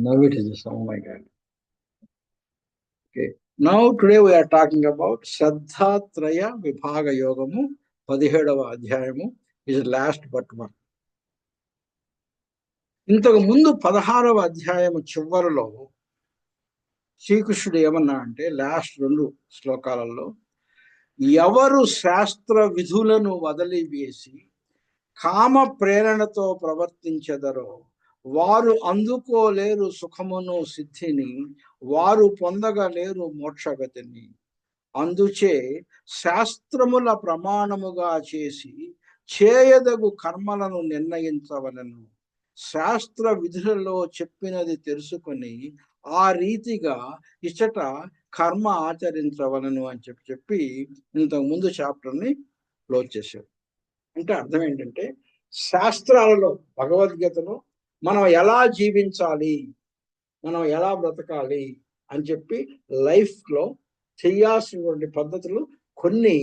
Now it is, oh my God. Okay. Now today we are talking about Shraddhatraya Vibhaga Yogamu, 17వ అధ్యాయము is last but one. ఇంతకు ముందు 16వ అధ్యాయము చివరిలో శ్రీకృష్ణుడు ఏమన్నా అంటే లాస్ట్ 2 శ్లోకాలలో ఎవరు శాస్త్ర విధులను వదిలివేసి కామ ప్రేరణతో ప్రవర్తించెదరో వారు అందుకోలేరు సుఖమును సిద్ధిని, వారు పొందగలేరు మోక్షగతిని. అందుచే శాస్త్రముల ప్రమాణముగా చేసి చేయదగు కర్మలను నిర్ణయించవలను. శాస్త్ర విధులలో చెప్పినది తెలుసుకొని ఆ రీతిగా ఇచ్చట కర్మ ఆచరించవలను అని చెప్పి ఇంతకుముందు చాప్టర్ని క్లోజ్ చేశారు. అంటే అర్థం ఏంటంటే శాస్త్రాలలో భగవద్గీతలో మనం ఎలా జీవించాలి, మనం ఎలా బ్రతకాలి అని చెప్పి లైఫ్లో చేయాల్సినటువంటి పద్ధతులు కొన్ని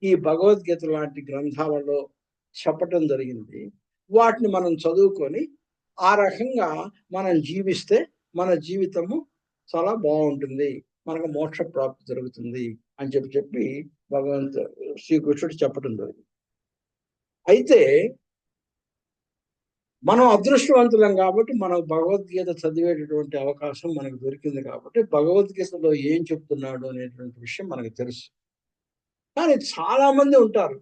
ఈ భగవద్గీత లాంటి గ్రంథాలలో చెప్పటం జరిగింది. వాటిని మనం చదువుకొని ఆ రకంగా మనం జీవిస్తే మన జీవితము చాలా బాగుంటుంది, మనకు మోక్ష ప్రాప్తి జరుగుతుంది అని చెప్పి శ్రీకృష్ణుడు చెప్పడం జరిగింది. అయితే మనం అదృష్టవంతులం కాబట్టి మనకు భగవద్గీత చదివేటటువంటి అవకాశం మనకు దొరికింది కాబట్టి భగవద్గీతలో ఏం చెప్తున్నాడు అనేటువంటి విషయం మనకు తెలుసు. కానీ చాలా మంది ఉంటారు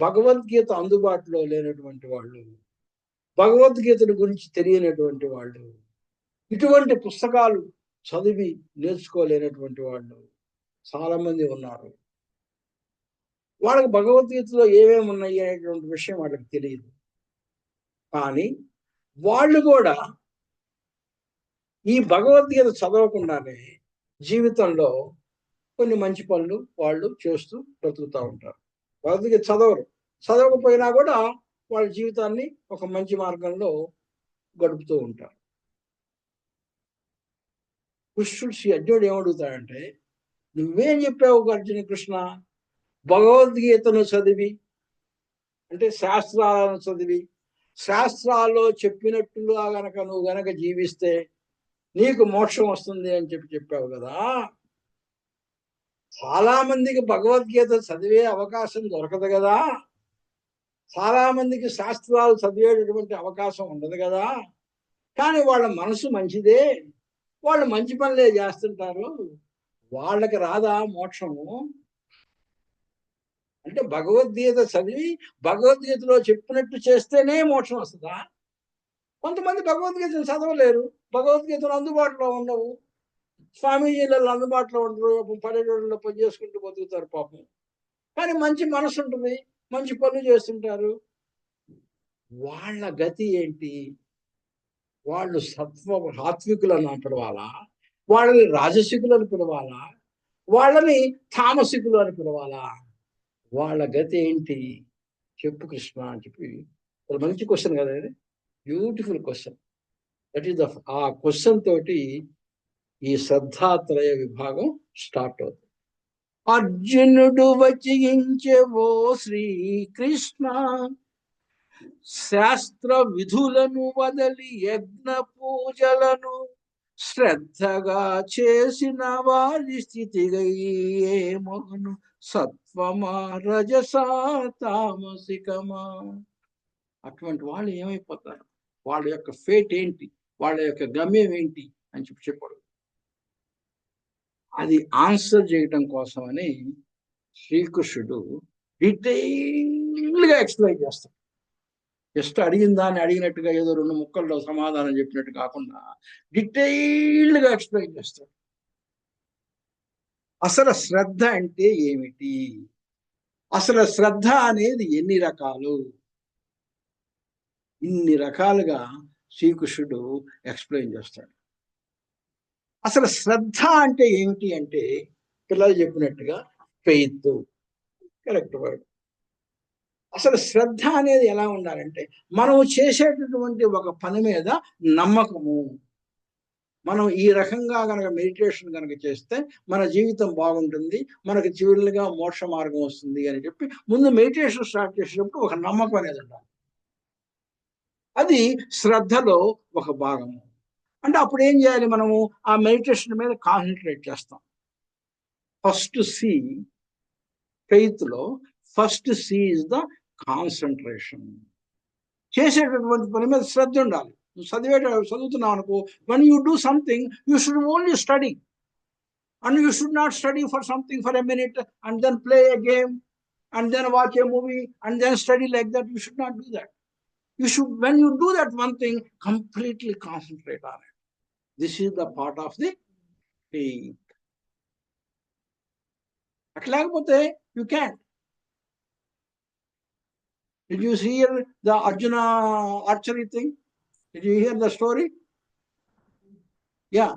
భగవద్గీత అందుబాటులో లేనటువంటి వాళ్ళు, భగవద్గీతను గురించి తెలియనటువంటి వాళ్ళు, ఇటువంటి పుస్తకాలు చదివి నేర్చుకోలేనటువంటి వాళ్ళు చాలా మంది ఉన్నారు. వాళ్ళకి భగవద్గీతలో ఏమేమి ఉన్నాయి అనేటువంటి విషయం వాళ్ళకి తెలియదు. కానీ వాళ్ళు కూడా ఈ భగవద్గీత చదవకుండానే జీవితంలో కొన్ని మంచి పనులు వాళ్ళు చేస్తూ బ్రతుకుతూ ఉంటారు. భగవద్గీత చదవకపోయినా కూడా వాళ్ళ జీవితాన్ని ఒక మంచి మార్గంలో గడుపుతూ ఉంటారు. కృష్ణుడు శ్రీ అర్జునుడు ఏమడుగుతాడంటే, నువ్వేం చెప్పావు అర్జున కృష్ణ, భగవద్గీతను చదివి అంటే శాస్త్రాలను చదివి శాస్త్రాల్లో చెప్పినట్టుగా నువ్వు గనక జీవిస్తే నీకు మోక్షం వస్తుంది అని చెప్పావు కదా. చాలా మందికి భగవద్గీత చదివే అవకాశం దొరకదు కదా, చాలా మందికి శాస్త్రాలు చదివేటటువంటి అవకాశం ఉండదు కదా. కానీ వాళ్ళ మనసు మంచిదే, వాళ్ళు మంచి పనులే చేస్తుంటారు, వాళ్ళకి రాదా మోక్షము? అంటే భగవద్గీత చదివి భగవద్గీతలో చెప్పినట్టు చేస్తేనే మోక్షం వస్తుందా? కొంతమంది భగవద్గీతను చదవలేరు, భగవద్గీతలు అందుబాటులో ఉండవు, స్వామీజీలలో అందుబాటులో ఉండరు, పర్యటనలో పని చేసుకుంటూ బతుకుతారు పాపం. కానీ మంచి మనసు ఉంటుంది, మంచి పనులు చేస్తుంటారు. వాళ్ళ గతి ఏంటి? వాళ్ళు సాత్వికులను పిలవాలా, వాళ్ళని రాజసికులను పిలవాలా, వాళ్ళని తామసికులు అని పిలవాలా? వాళ్ళ గతి ఏంటి చెప్పు కృష్ణ అని చెప్పి మంచి క్వశ్చన్ కదా, అది బ్యూటిఫుల్ క్వశ్చన్. దట్ ఈస్ ఆ క్వశ్చన్ తోటి ఈ శ్రద్ధాత్రయ విభాగం స్టార్ట్ అవుతుంది. అర్జునుడు వచించెవో శ్రీకృష్ణ, శాస్త్ర విధులను వదలి యజ్ఞ పూజలను శ్రద్ధగా చేసిన వారి స్థితిగయ్యేమోను సత్వమా రజసా తామసికమా? అటువంటి వాళ్ళు ఏమైపోతారు, వాళ్ళ యొక్క ఫేట్ ఏంటి, వాళ్ళ యొక్క గమ్యం ఏంటి అని చెప్పాడు. అది ఆన్సర్ చేయటం కోసమని శ్రీకృష్ణుడు డీటెయిల్గా ఎక్స్ప్లెయిన్ చేస్తాడు. జస్ట్ అడిగిన దాన్ని అడిగినట్టుగా ఏదో 2 ముక్కల్లో సమాధానం చెప్పినట్టు కాకుండా డీటెయిల్డ్గా ఎక్స్ప్లెయిన్ చేస్తాడు. అసలు శ్రద్ధ అంటే ఏమిటి, అసలు శ్రద్ధ అనేది ఎన్ని రకాలు, ఇన్ని రకాలుగా శ్రీకృష్ణుడు ఎక్స్ప్లెయిన్ చేస్తాడు. అసలు శ్రద్ధ అంటే ఏమిటి అంటే పిల్లలు చెప్పినట్టుగా ఫెయిత్, కరెక్ట్ వర్డ్. అసలు శ్రద్ధ అనేది ఎలా ఉండాలంటే మనం చేసేటటువంటి ఒక పని మీద నమ్మకము. మనం ఈ రకంగా కనుక మెడిటేషన్ కనుక చేస్తే మన జీవితం బాగుంటుంది, మనకు చివరిగా మోక్ష మార్గం వస్తుంది అని చెప్పి ముందు మెడిటేషన్ స్టార్ట్ చేసేటప్పుడు ఒక నమ్మకం అనేది ఉండాలి. అది శ్రద్ధలో ఒక భాగము. అంటే అప్పుడు ఏం చేయాలి మనము? ఆ మెడిటేషన్ మీద కాన్సన్ట్రేట్ చేస్తాం. ఫస్ట్ సి, ఫెయిత్లో first C is the concentration. చేసేటటువంటి పని మీద శ్రద్ధ ఉండాలి. నువ్వు చదువుతున్నావు అనుకో, when you do something, you should only study. And you should not study for something for a minute and then play a game and then watch a movie and then study like that. You should not do that. You should, when you do that one thing, completely concentrate on it. This is the part of the faith. అట్లాగపోతే you can't. Did you hear the Arjuna archery thing? Did you hear the story? Yeah.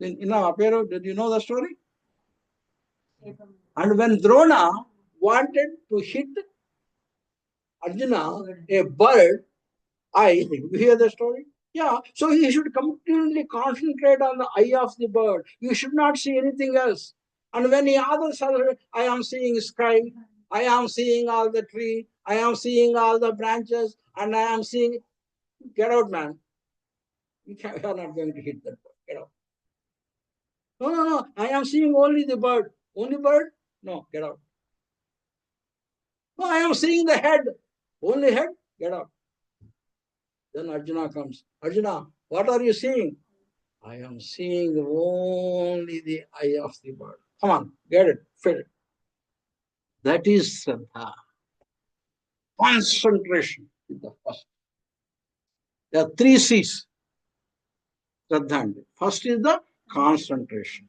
Did you know the story? And when Drona wanted to hit Arjuna a bird eye, you hear the story? Yeah. So he should completely concentrate on the eye of the bird. You should not see anything else. And when the others are, I am seeing sky, I am seeing all the tree, I am seeing all the branches, and I am seeing, get out, man. You are not going to hit that bird. Get out. No. I am seeing only the bird. Only bird? No, get out. No, I am seeing the head. Only head? Get out. Then Arjuna comes. Arjuna, what are you seeing? I am seeing only the eye of the bird. Come on, get it, fit it. That is Shraddha. Concentration is the first. There are 3 C's. Shraddha. First is the concentration.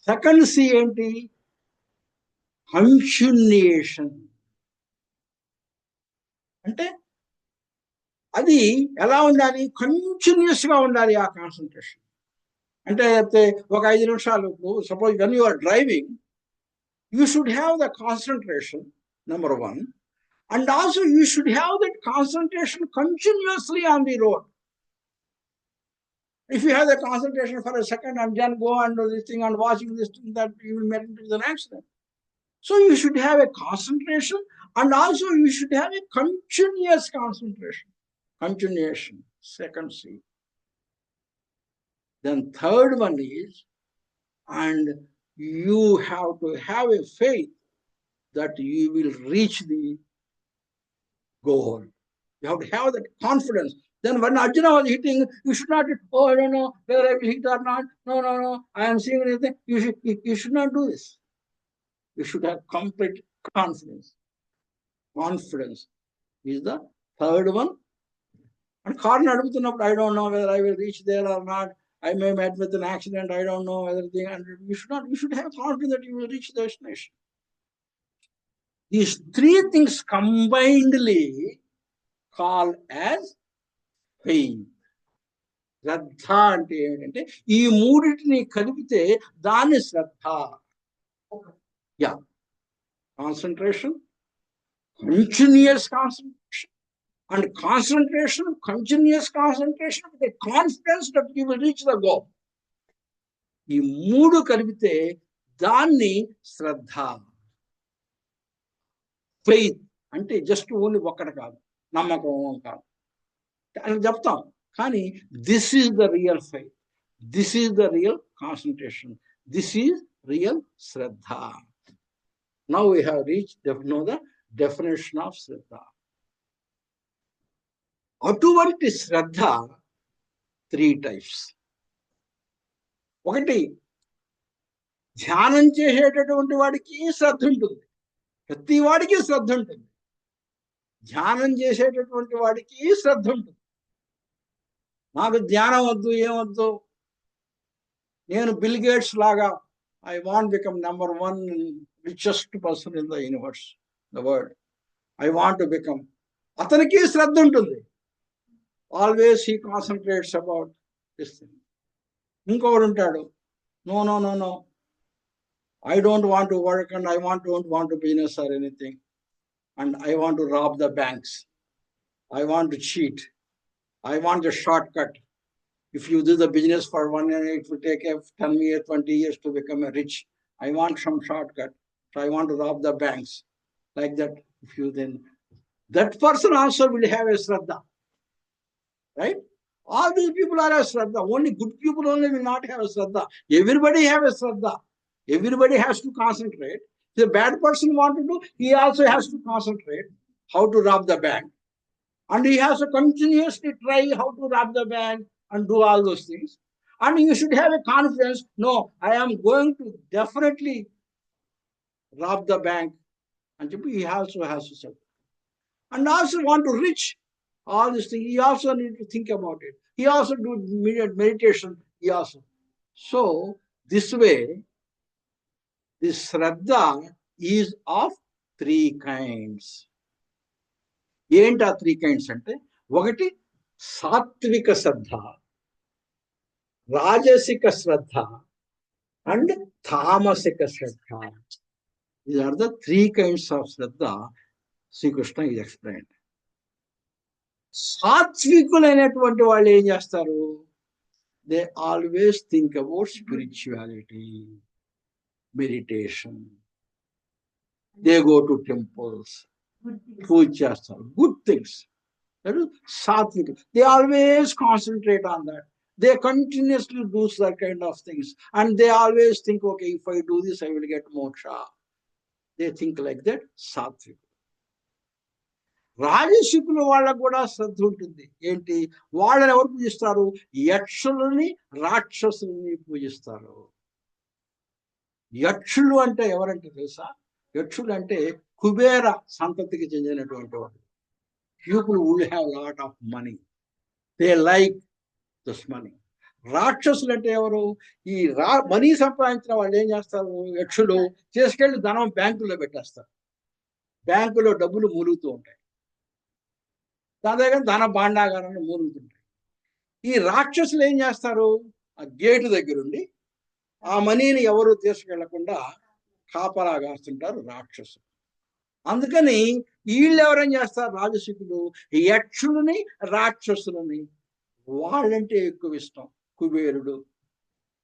Second C ఏంటి? Continuation. అంటే అది ఎలా ఉండాలి? కంటిన్యూస్గా ఉండాలి ఆ concentration. అంటే ఒక 5 నిమిషాలు, suppose when you are driving, you should have the concentration, number one, and also you should have that concentration continuously on the road. If you have the concentration for a second and then go and do this thing and watching this thing, that you will get into an accident. So you should have a concentration and also you should have a continuous concentration. Continuation, second C. Then third one is, and you have to have a faith that you will reach the goal. You have to have that confidence. Then when Arjuna was hitting, you should not, oh, I don't know whether I will hit or not. No, I am seeing anything. You should not do this. You should have complete confidence. Confidence is the third one. And car naduputunnappudu, I don't know whether I will reach there or not. I may meet with an accident. I don't know whether thing. And you should have confidence that you will reach the destination. These 3 things combinedly called as faith. శ్రద్ధ అంటే ఏమిటంటే ఈ మూడింటిని కలిపితే దాన్ని శ్రద్ధ. Yeah, concentration, continuous concentration, and concentration, continuous concentration with a confidence that you will reach the goal. ఈ 3 కలిపితే దాన్ని శ్రద్ధ. ఫెయిత్ అంటే జస్ట్ ఓన్లీ ఒక్కటి కాదు, నమ్మకం కాదు అని చెప్తాం. కానీ this is the real faith, this is the real concentration, this is real శ్రద్ధ. Now we have reached no the definition of శ్రద్ధ. అటువంటి శ్రద్ధ 3 types. ఒకటి, ధ్యానం చేసేటటువంటి వాడికి శ్రద్ధ ఉంటుంది. ప్రతి వాడికి శ్రద్ధ ఉంటుంది. ధ్యానం చేసేటటువంటి వాడికి శ్రద్ధ ఉంటుంది. నాకు ధ్యానం వద్దు, ఏమొద్దు, నేను బిల్ గేట్స్ లాగా I want become number 1 richest person in the universe, the world, I want to become. అతనికి శ్రద్ధ ఉంటుంది. Always he concentrates about this thing. ఇంకొకడు ఉంటాడు, no I don't want to work and I don't want to business or anything, and I want to rob the banks, I want to cheat, I want a shortcut. If you do the business for 1 year, it will take 10 years, 20 years to become a rich. I want some shortcut, so I want to rob the banks. Like that, if you then, that person also will have a Shraddha, right? All these people are a Shraddha. Only good people only will not have a Shraddha. Everybody have a Shraddha. Everybody has to concentrate. The bad person want to do, he also has to concentrate how to rob the bank. And he has to continuously try how to rob the bank and do all those things. And you should have a confidence, no, I am going to definitely rob the bank. And he also has to say. And also want to reach all these things. He also need to think about it. He also do meditation. He also. So this way, this Shraddha is of three kinds. ఏంటి ఆ three kinds అంటే, ఒకటి సాత్విక శ్రద్ధ, రాజసిక శ్రద్ధ and తామసిక శ్రద్ధ. These are the three kinds of Shraddha Srikrishna is explained. సాత్వికులైనటువంటి వాళ్ళు ఏం చేస్తారు? They always think about spirituality, meditation, they go to temples, పూజ చేస్తారు, గుడ్ థింగ్స్. సాత్విక, they always concentrate on that. They continuously do that kind of things, and they always think, okay, if I do this, I will get moksha. They think like that, sattvic. రాజసికుల వాళ్ళకు కూడా శ్రద్ధ ఉంటుంది. ఏంటి? వాళ్ళని ఎవరు పూజిస్తారు? యక్షులని, రాక్షసులని పూజిస్తారు. యక్షులు అంటే ఎవరంటే తెలుసా? యక్షులు అంటే కుబేర సంతతికి చెందినటువంటి వాళ్ళు. People will have a lot of money. They like this money. రాక్షసులు అంటే ఎవరు? ఈ మనీ సంపాదించిన వాళ్ళు ఏం చేస్తారు? యక్షులు చేసుకెళ్ళి ధనం బ్యాంకులో పెట్టేస్తారు. బ్యాంకులో డబ్బులు మూలుగుతూ ఉంటాయి. దాని దగ్గర ధన భాండాగారాన్ని మూలుగుతుంటాయి. ఈ రాక్షసులు ఏం చేస్తారు? ఆ గేటు దగ్గరుండి ఆ మనీని ఎవరు తీసుకెళ్లకుండా కాపలా కాస్తుంటారు రాక్షసులు. అందుకని వీళ్ళు ఎవరేం చేస్తారు? రాజసికులు యక్షులని, రాక్షసులని. వాళ్ళంటే ఎక్కువ ఇష్టం. కుబేరుడు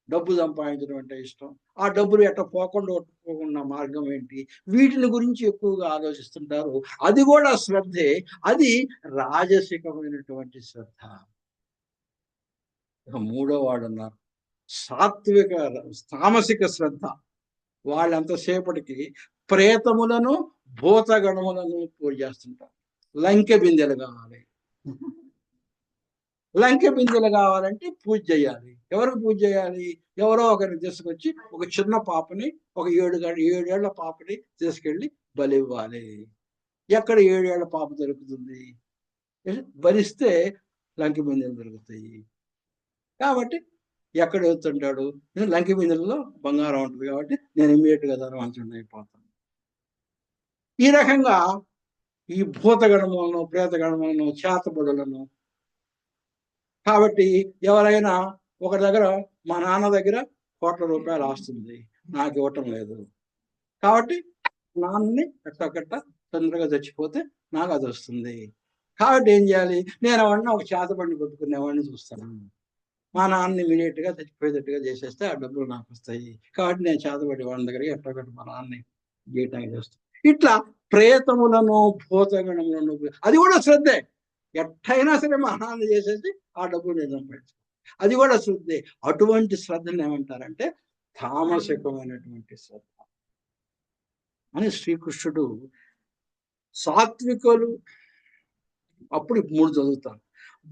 డబ్బు సంపాదించడం అంటే ఇష్టం. ఆ డబ్బులు ఎట్లా పోకుండా మార్గం ఏంటి? వీటిని గురించి ఎక్కువగా ఆలోచిస్తుంటారు. అది కూడా శ్రద్ధే. అది రాజసికమైనటువంటి శ్రద్ధ. మూడో వాడు ఉన్నారు సాత్విక, తామసిక శ్రద్ధ. వాళ్ళంతసేపటికి ప్రేతములను, భూతగణములను పూజ చేస్తుంటారు. లంకె బిందెలు కావాలి, లంకె బిందెలు కావాలంటే పూజ చేయాలి. ఎవరికి పూజ చేయాలి? ఎవరో ఒకరిని తీసుకొచ్చి, ఒక చిన్న పాపని, ఒక 7 ఏళ్ల పాపని తీసుకెళ్ళి బలి ఇవ్వాలి. ఎక్కడ 7 ఏళ్ల పాప దొరుకుతుంది? బలిస్తే లంకె బిందెలు దొరుకుతాయి. కాబట్టి ఎక్కడ వెళ్తుంటాడు? లంకె బిందెలలో బంగారం ఉంటుంది కాబట్టి నేను ఇమ్మీడియట్గా ధనవంతుడిని అయిపోతాను. ఈ రకంగా ఈ భూతగణములను, ప్రేతగణములను, చేతబడులను. కాబట్టి ఎవరైనా ఒక దగ్గర, మా నాన్న దగ్గర ₹1,00,00,000 ఆస్తుంది, నాకు ఇవ్వటం లేదు, కాబట్టి నాన్నని ఎట్టకట్ట తొందరగా చచ్చిపోతే నాకు అది వస్తుంది. కాబట్టి ఏం చేయాలి? నేను అవన్నీ ఒక చేతబడిని కొట్టుకునేవాడిని చూస్తాను. మా నాన్నని ఇమీడియట్గా చచ్చిపోయేటట్టుగా చేసేస్తే ఆ డబ్బులు నాకు వస్తాయి. కాబట్టి నేను చేతబడి వాళ్ళ దగ్గరికి ఎట్టకట్ట మా నాన్నని గీయటానికి చేస్తాను. ఇట్లా ప్రేతములను, భూతగణములను, అది కూడా శ్రద్ధే. ఎట్టయినా సరే మా నాన్న చేసేసి ఆ డబ్బులు నేను సంపాదించాను, అది కూడా శ్రద్ధే. అటువంటి శ్రద్ధను ఏమంటారంటే తామసికమైనటువంటి శ్రద్ధ అని శ్రీకృష్ణుడు. సాత్వికులు అప్పుడు 3 చదువుతాను.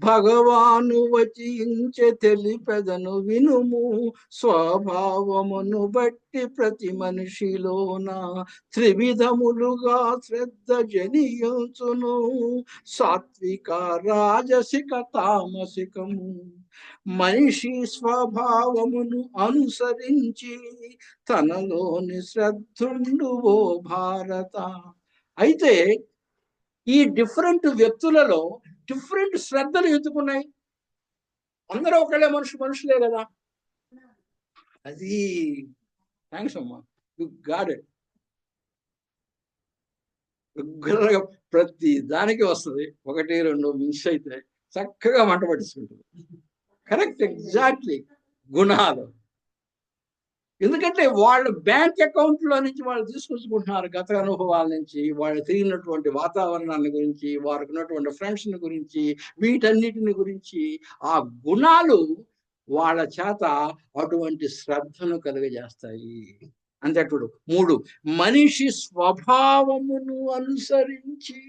భగవాను వచించె తెలిపెదను వినుము, స్వభావమును బట్టి ప్రతి మనిషిలోన త్రివిధములుగా శ్రద్ధ జనియుచును. సాత్విక, రాజసిక, తామసికము. మనిషి స్వభావమును అనుసరించి తనలోని శ్రద్ధుండు ఓ భారత. అయితే ఈ డిఫరెంట్ వ్యక్తులలో డిఫరెంట్ శ్రద్ధలు ఎందుకున్నాయి? అందరూ ఒకళ్ళే మనుషులే కదా. అది థ్యాంక్స్ అమ్మా, యు గాట్ ఇట్. రెగ్యులర్గా ప్రతి దానికి వస్తుంది. 1, 2 మిస్ అయితే చక్కగా మంట పట్టించుకుంటుంది. Correct, exactly. గుణాలు ఎందుకంటే వాళ్ళ బ్యాంక్ అకౌంట్లో నుంచి వాళ్ళు తీసుకొచ్చుకుంటున్నారు గత అనుభవాల నుంచి, వాళ్ళు తిరిగినటువంటి వాతావరణాన్ని గురించి, వారికి ఉన్నటువంటి ఫ్రెండ్స్ని గురించి, వీటన్నిటిని గురించి ఆ గుణాలు వాళ్ళ చేత అటువంటి శ్రద్ధను కలుగజేస్తాయి. అంతేటుడు 3 మనిషి స్వభావమును అనుసరించి,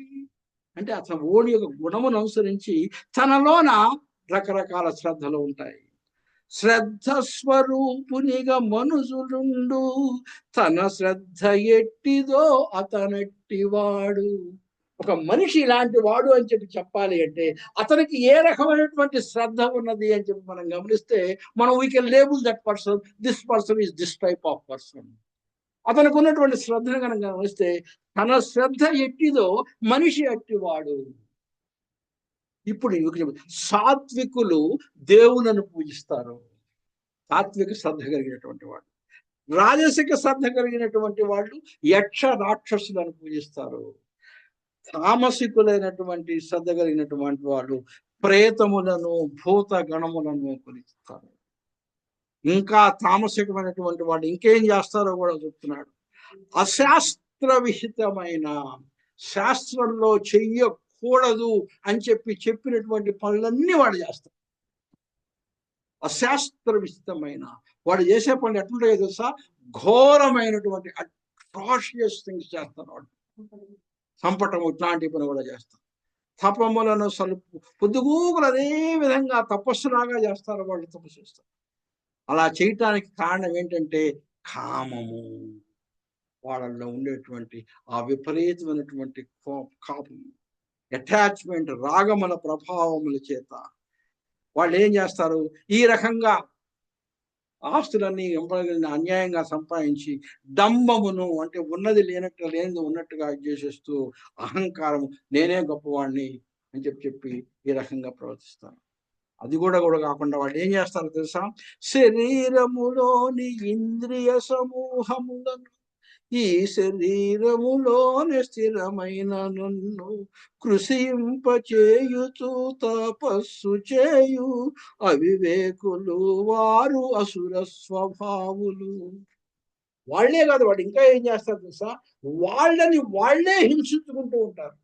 అంటే అతను ఓడి యొక్క గుణమును అనుసరించి తనలోన రకరకాల శ్రద్ధలు ఉంటాయి. శ్రద్ధ స్వరూపునిగా మనుషులుండు, తన శ్రద్ధ ఎట్టిదో అతనట్టివాడు. ఒక మనిషి ఇలాంటి వాడు అని చెప్పాలి అంటే అతనికి ఏ రకమైనటువంటి శ్రద్ధ ఉన్నది అని చెప్పి మనం గమనిస్తే మనం we can label that person, this person is this type of person. అతనికి ఉన్నటువంటి శ్రద్ధను కనుక గమనిస్తే తన శ్రద్ధ ఎట్టిదో మనిషి అట్టివాడు. ఇప్పుడు సాత్వికులు దేవులను పూజిస్తారు, సాత్విక శ్రద్ధ కలిగినటువంటి వాళ్ళు. రాజసిక శ్రద్ధ కలిగినటువంటి వాళ్ళు యక్ష రాక్షసులను పూజిస్తారు. తామసికులైనటువంటి శ్రద్ధ కలిగినటువంటి వాళ్ళు ప్రేతములను భూత గణములను పూజిస్తారు. ఇంకా తామసికమైనటువంటి వాళ్ళు ఇంకేం చేస్తారో కూడా చెప్తున్నాడు. అశాస్త్ర విహితమైన, శాస్త్రంలో చెయ్యకూడదు అని చెప్పినటువంటి పనులన్నీ వాడు చేస్తారు. అశాస్త్ర విహితమైన వాడు చేసే పనులు ఎట్లుంటాయో తెలుసా, ఘోరమైనటువంటి అట్రాషియస్ థింగ్స్ చేస్తారు వాడు. చంపటం ఇట్లాంటి పని కూడా చేస్తారు. తపములను సలుపు పొద్దుగూకులు అదే విధంగా తపస్సులాగా చేస్తారు వాళ్ళు, తపస్సు చేస్తారు. అలా చేయటానికి కారణం ఏంటంటే కామము, వాళ్ళల్లో ఉండేటువంటి ఆ విపరీతమైనటువంటి కాపం, అటాచ్మెంట్, రాగముల ప్రభావముల చేత వాళ్ళు ఏం చేస్తారు, ఈ రకంగా ఆస్తులన్నీ అన్యాయంగా సంపాదించి డంబమును, అంటే ఉన్నది లేనిది ఉన్నట్టుగా చేసేస్తూ అహంకారం, నేనే గొప్పవాడిని అని చెప్పి ఈ రకంగా ప్రవర్తిస్తారు. అది కూడా కాకుండా వాళ్ళు ఏం చేస్తారో తెలుసా, శరీరములోని ఇంద్రియ సమూహములను, ఈ శరీరములోని స్థిరమైన నన్ను కృషింపచేయుచు తపస్సు చేయు అవివేకులు వారు అసుర స్వభావులు. వాళ్లే కాదు, వాడు ఇంకా ఏం చేస్తారు తెలుసా, వాళ్ళని వాళ్లే హింసించుకుంటూ ఉంటారు.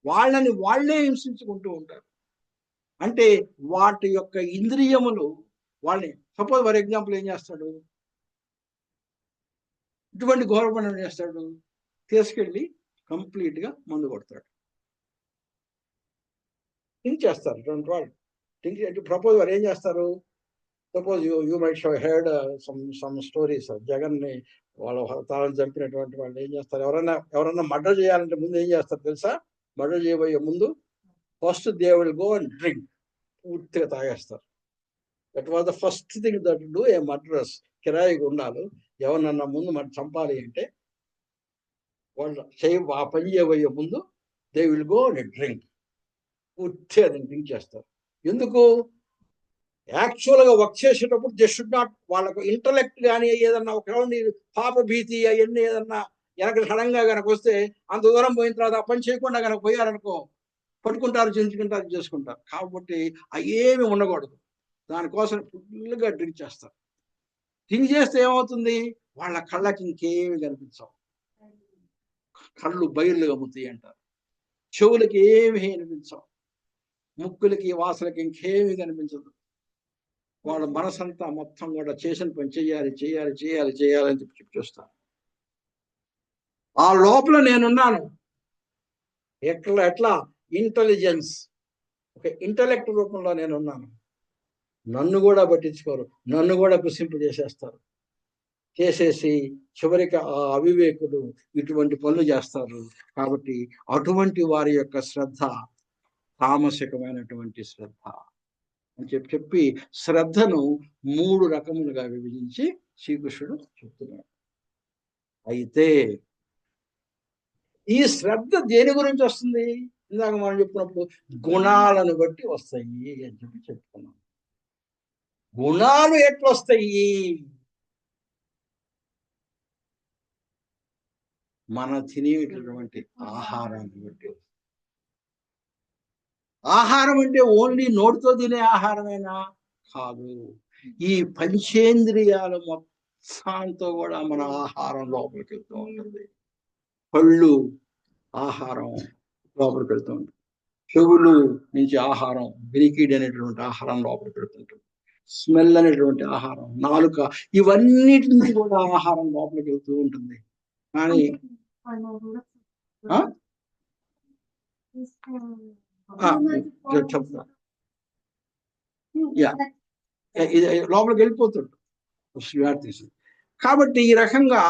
వాళ్ళని వాళ్లే హింసించుకుంటూ ఉంటారు. అంటే వాటి యొక్క ఇంద్రియములు వాళ్ళని, సపోజ్ ఫర్ ఎగ్జాంపుల్ ఏం చేస్తాడు, ఇటువంటి ఘోర పనులు చేస్తాడు, తీసుకెళ్ళి కంప్లీట్గా మందు కొడతాడు. థింక్ చేస్తారు ఇటువంటి వాళ్ళు. ప్రపోజ్ వారు ఏం చేస్తారు, suppose you might show heard some stories. జగన్ని వాళ్ళ తాళం చంపినటువంటి వాళ్ళు ఏం చేస్తారు, ఎవరన్నా మర్డర్ చేయాలంటే ముందు ఏం చేస్తారు తెలుసా, మర్డర్ చేయబోయే ముందు first they will go and drink, పూర్తిగా తాగేస్తారు. That was the first thing that do a murderers. కిరాయి గుండాలు ఎవరన్నా ముందు మనం చంపాలి అంటే వాళ్ళు ఆ పని చేయబోయే ముందు they will go and drink, పూర్తిగా దాన్ని డ్రింక్ చేస్తారు. ఎందుకు, యాక్చువల్గా వర్క్ చేసేటప్పుడు దే షుడ్ నాట్, వాళ్ళకు ఇంటలెక్ట్ కానీ ఏదన్నా ఒక పాప భీతి అవన్నీ ఏదన్నా వెనక సడన్గా కనుక వస్తే అంత దూరం పోయిన తర్వాత ఆ పని చేయకుండా కనుక పోయారనుకో పట్టుకుంటారు, చించుకుంటారు, చేసుకుంటారు. కాబట్టి అవేమి ఉండకూడదు, దానికోసం ఫుల్గా డ్రింక్ చేస్తారు. డ్రింక్ చేస్తే ఏమవుతుంది, వాళ్ళ కళ్ళకి ఇంకేమి కనిపించవు, కళ్ళు బయలుగా ముత్తాయి అంటారు, చెవులకి ఏమి కనిపించవు, ముక్కులకి వాసనకి ఇంకేమి కనిపించదు. వాళ్ళ మనసంతా మొత్తం కూడా చేసిన పని చేయాలి చేయాలి చేయాలి చేయాలని చెప్పి చూస్తారు. ఆ లోపల నేనున్నాను, ఎట్లా ఇంటెలిజెన్స్, ఒక ఇంటలెక్ట్ రూపంలో నేనున్నాను, నన్ను కూడా పట్టించుకోరు, నన్ను కూడా చేసేస్తారు. చేసేసి చివరికి ఆ అవివేకులు ఇటువంటి పనులు చేస్తారు. కాబట్టి అటువంటి వారి యొక్క శ్రద్ధ తామసికమైనటువంటి శ్రద్ధ అని చెప్పి శ్రద్ధను 3 రకములుగా విభజించి శ్రీకృష్ణుడు చెప్తున్నాడు. అయితే ఈ శ్రద్ధ దేని గురించి వస్తుంది, ఇందాక మనం చెప్పినప్పుడు గుణాలను బట్టి వస్తాయి అని చెప్పుకున్నాం. గుణాలు ఎట్లొస్తాయి, మన తినేటటువంటి ఆహారాన్ని బట్టి. ఆహారం అంటే ఓన్లీ నోటితో తినే ఆహారమేనా, కాదు. ఈ పంచేంద్రియాల మొత్తంతో కూడా మన ఆహారం లోపలికి వెళ్తూ ఉంటుంది. పళ్ళు ఆహారం లోపలికి వెళ్తూ ఉంటుంది, చెవులు నుంచి ఆహారం, వినికిడి అనేటువంటి ఆహారం లోపలికి వెళ్తుంటుంది, స్మెల్ అనేటువంటి ఆహారం, నాలుక, ఇవన్నిటి నుంచి కూడా ఆహారం లోపలికి వెళ్తూ ఉంటుంది. కానీ చెప్తా, ఇది లోపలికి వెళ్ళిపోతుంటుంది. కాబట్టి ఈ రకంగా